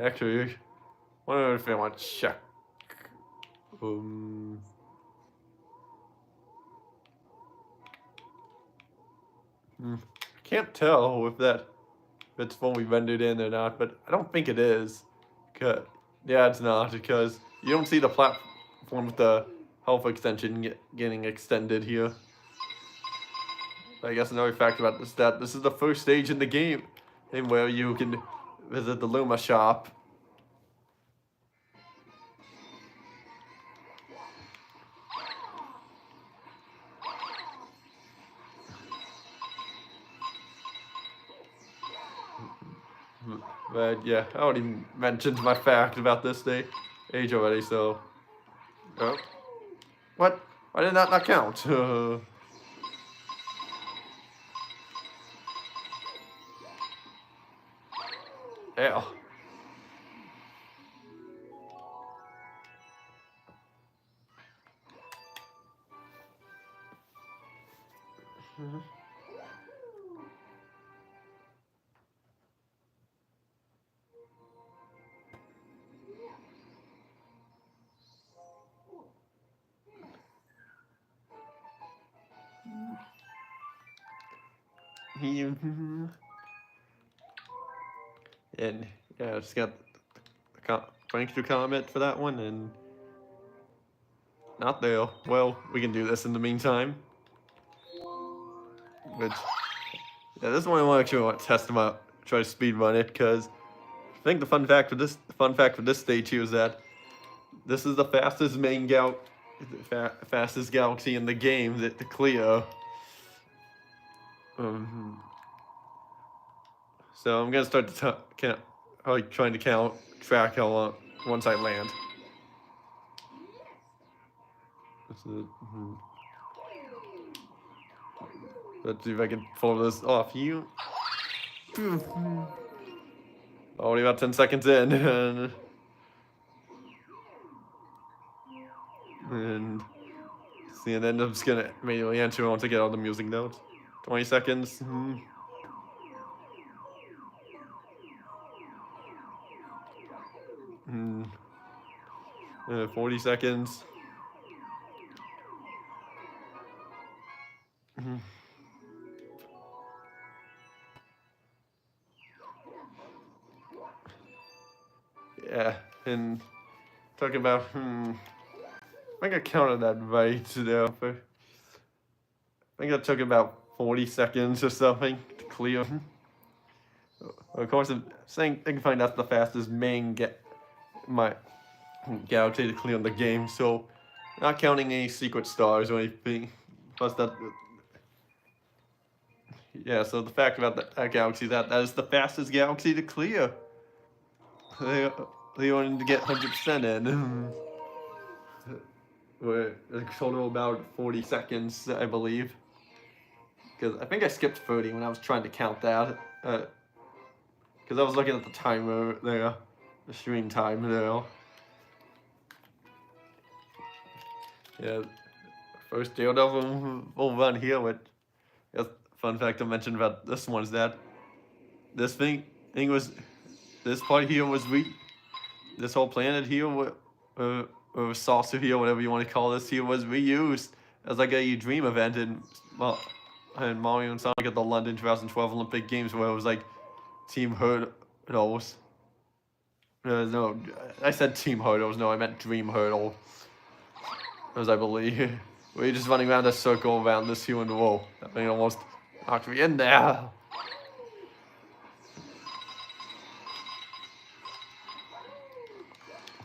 A: Actually, I wonder if I want to check. Can't tell if it's fully rendered in or not, but I don't think it is. Yeah, it's not, because you don't see the platform with the health extension getting extended here. I guess another fact about this, that this is the first stage in the game where you can visit the Luma shop. But yeah, I already mentioned my fact about this age already, so... Oh. What? Why did that not count? Yeah. And yeah, I just got the thank you comment for that one, and not there. Well, we can do this in the meantime. Which, yeah, this one I actually want to test them out, try to speed run it, because I think the fun fact for this stage here is that this is the fastest fastest galaxy in the game to clear. So I'm gonna start to trying to track how long once I land. Let's see if I can pull this off. Only about 10 seconds in, and see, and then I'm just gonna immediately enter once I get all the music notes. 20 seconds. 40 seconds. Yeah, and talking about, I think I counted that right there. I think it took about 40 seconds or something to clear. Of course, I can find that's the fastest main my galaxy to clear in the game, so not counting any secret stars or anything. Plus that, yeah, so the fact about that galaxy, that is the fastest galaxy to clear. They wanted to get 100% in. We're a total about 40 seconds, I believe. Because I think I skipped 30 when I was trying to count that. Because I was looking at the timer there, the stream time there. Yeah, first Daredevil will run here with. Yes, fun fact to mention about this one is that this thing was, this part here was this whole planet here, or saucer here, whatever you want to call this here, was reused as like a dream event in Mario and Sonic at the London 2012 Olympic Games, where it was like Team Hurdles. No, I said Team Hurdles. No, I meant Dream Hurdle. As I believe. We're just running around a circle around this human wall. That thing almost knocked me in there.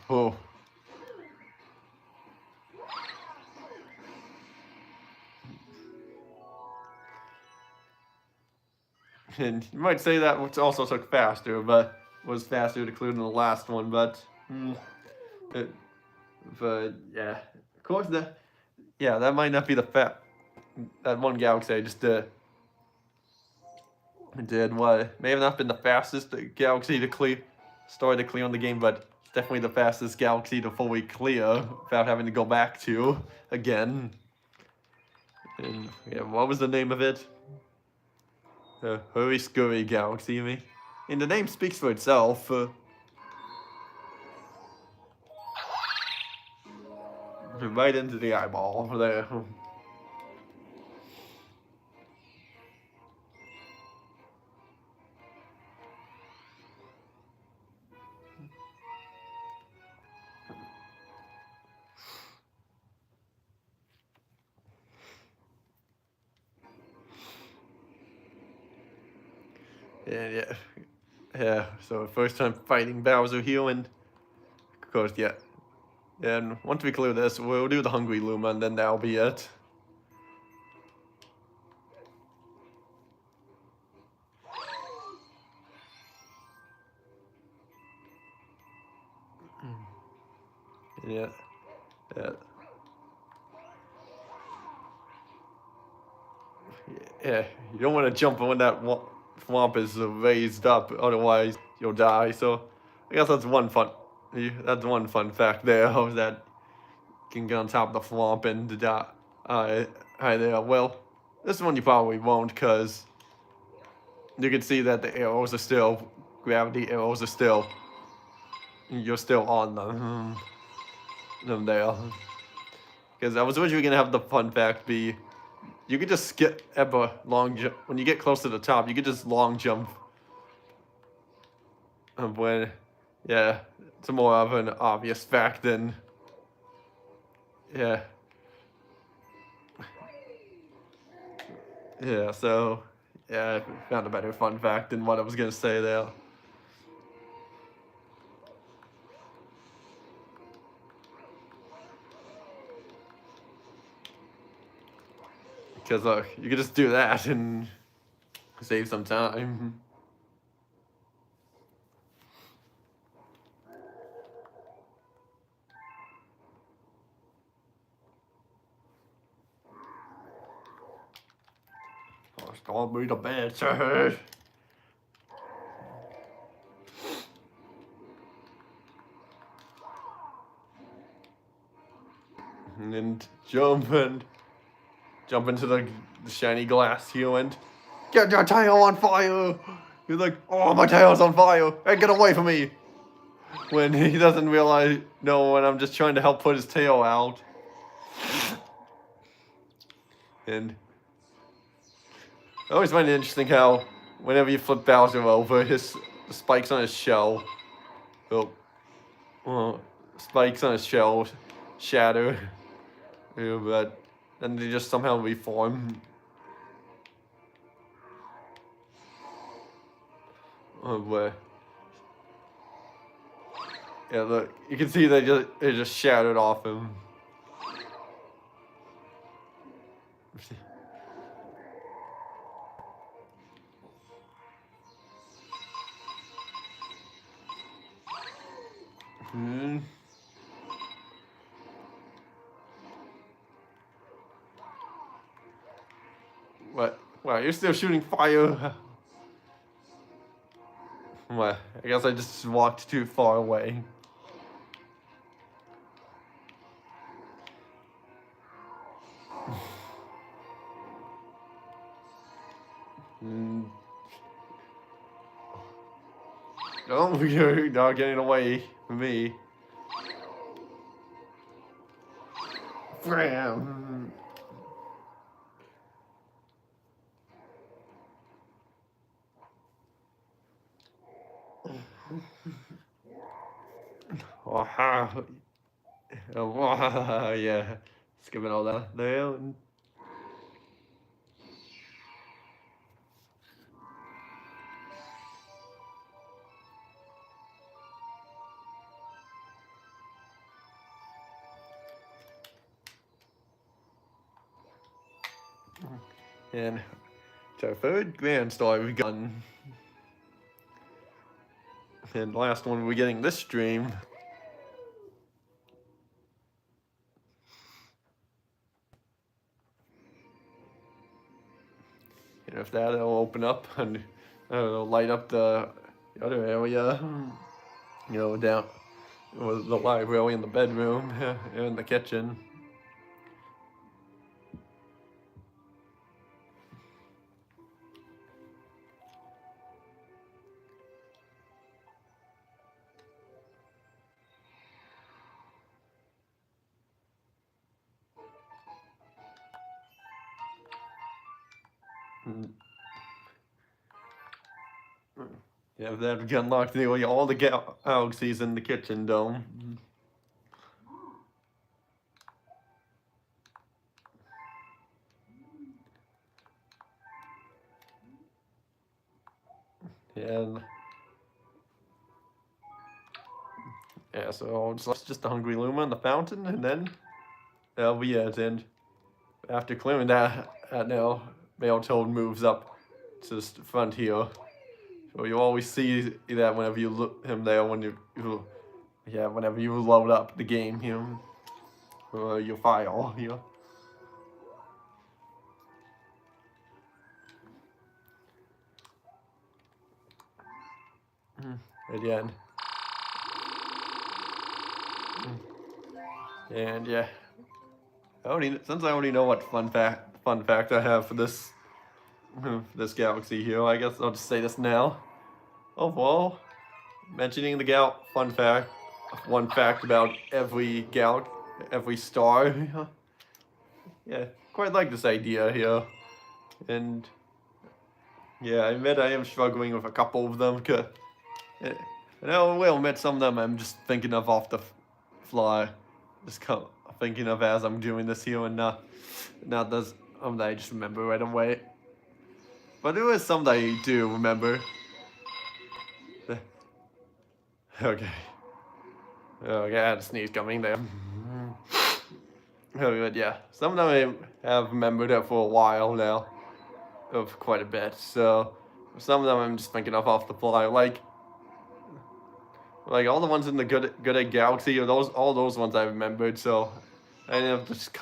A: Oh. And you might say that which also took faster, but was faster to clear than the last one, but yeah. Of course that might not be that one galaxy I just did what may have not been the fastest galaxy to clear on the game, but it's definitely the fastest galaxy to fully clear without having to go back to again. And yeah, what was the name of it? Hurry Scurry Galaxy, you mean? And the name speaks for itself. Right into the eyeball there. Yeah. So first time fighting Bowser here, and of course, yeah. And once we clear this, we'll do the Hungry Luma, and then that'll be it. Yeah. Yeah, you don't want to jump when that swamp is raised up, otherwise you'll die. So I guess that's one fun fact there, that you can get on top of the swamp and die. There. Well, this one you probably won't, because you can see that the arrows are still, gravity arrows are still, you're still on them there. Because I was originally going to have the fun fact be, you could just skip a long jump. When you get close to the top, you could just long jump. It's more of an obvious fact than, yeah. Yeah, so, yeah, I found a better fun fact than what I was going to say there. Because, look, you could just do that and save some time. Don't be the better. And jump into the shiny glass here and get your tail on fire. He's like, oh, my tail's on fire. Hey, get away from me. When he doesn't realize, no, when I'm just trying to help put his tail out. And I always find it interesting how whenever you flip Bowser over, the spikes on his shell will spikes on his shell shatter, but then they just somehow reform. But yeah, look, you can see they just shattered off him. What? Wow, you're still shooting fire. What? I guess I just walked too far away. Oh, you're not getting away from me. Bam. Oh, yeah. Skipping all that there. And it's our third grand story we've gotten. And the last one we're getting this stream. And if that, it'll open up and it'll light up the other area. You know, down with the library and the bedroom and the kitchen. Yeah, that unlocked nearly all the galaxies in the kitchen dome. And yeah, so it's just the Hungry Luma and the fountain, and then that'll be it. And after clearing that now, Toad moves up to the front here. So you always see that whenever you look him there when whenever you load up the game here, or your file here. Again. And yeah, since I already know what fun fact I have for this galaxy here, I guess I'll just say this now. Oh well, mentioning the one fact about every star. Yeah, quite like this idea here, and yeah, I admit I am struggling with a couple of them. And I will admit some of them I'm just thinking of off the fly, just thinking of as I'm doing this here, and not those that I just remember right away. But there is some that I do remember. Okay. Okay, I had a sneeze coming there. Oh, but yeah, some of them I have remembered it for a while now, of quite a bit. So some of them I'm just thinking of off the fly, like all the ones in the Good Egg Galaxy, or all those ones I remembered. So I didn't have to just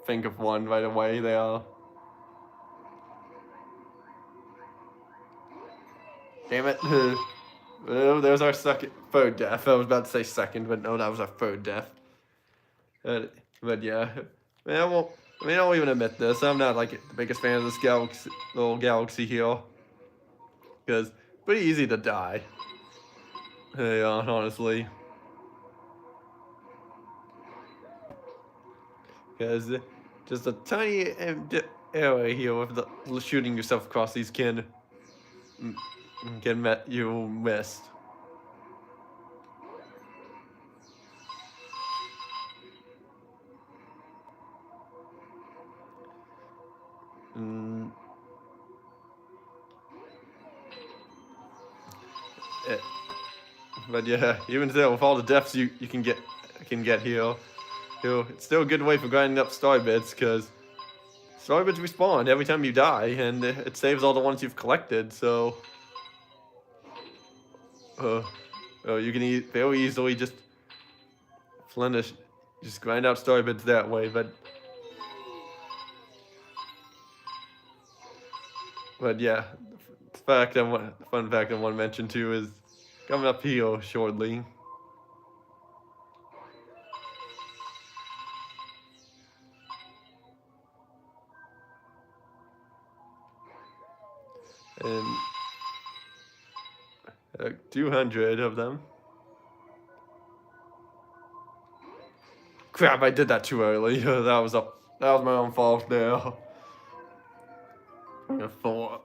A: think of one right away. They are. Damn it. Oh, there's our third death. I was about to say second, but no, that was our third death. But yeah, I'll even admit this. I'm not like the biggest fan of this little galaxy here, because pretty easy to die. Yeah, honestly. Because just a tiny area here with the shooting yourself across these can you missed. But yeah, even still, with all the deaths you can get here, it's still a good way for grinding up star bits, because star bits respawn every time you die, and it saves all the ones you've collected. So, you can very easily just grind out star bits that way. But yeah, the fun fact I want to mention too is coming up here shortly. And 200 of them. Crap, I did that too early. That was my own fault there. Four.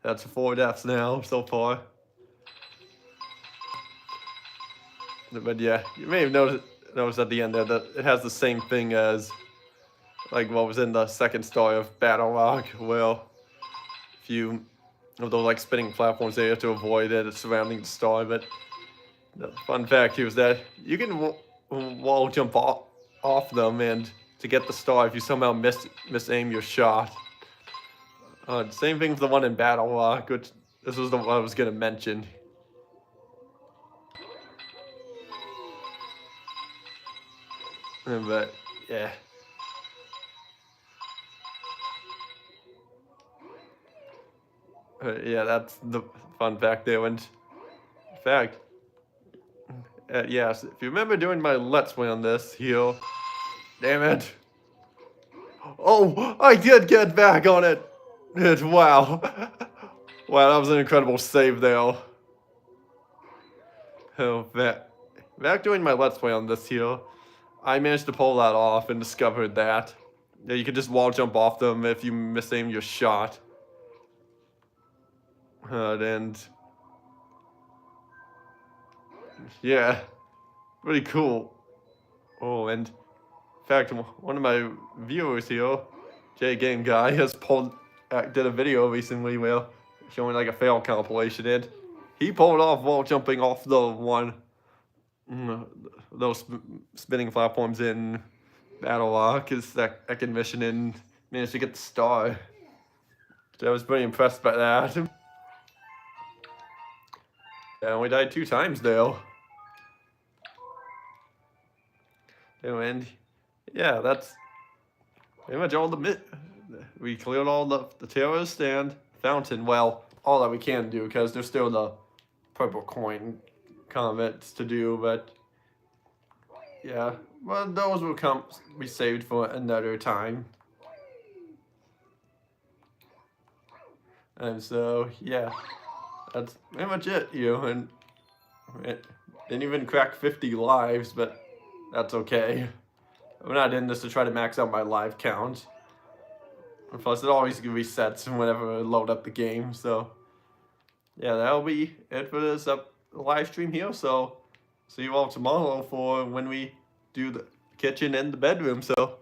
A: That's 4 deaths now so far. But yeah, you may have noticed at the end there that it has the same thing as like what was in the second story of Battle Rock, where a few of those like spinning platforms there to avoid it surrounding the star. But the fun fact here is that you can wall jump off them, and to get the star if you somehow misaim your shot. Same thing for the one in Battle Rock, which this was the one I was gonna mention. But yeah. Yeah, that's the fun fact there. And in fact, yes, if you remember doing my Let's Play on this here, damn it. Oh, I did get back on it. Wow. Wow, that was an incredible save there. Oh, back doing my Let's Play on this here, I managed to pull that off and discovered that you could just wall jump off them if you misaim your shot. And yeah, pretty cool. Oh, and in fact, one of my viewers here, J Game Guy, did a video recently where showing like a fail compilation, and he pulled off wall jumping off those spinning platforms in Battle Rock, his second mission, and managed to get the star. So I was pretty impressed by that. I only died 2 times though. And yeah, that's pretty much all we cleared all the terrorist and fountain. Well, all that we can do, because there's still the purple coin comments to do, but yeah, well, those will be saved for another time. And so yeah, that's pretty much it, and it didn't even crack 50 lives, but that's okay. I'm not in this to try to max out my live count. Plus, it always resets whenever I load up the game. So, yeah, that'll be it for this live stream here. So, see you all tomorrow for when we do the kitchen and the bedroom. So,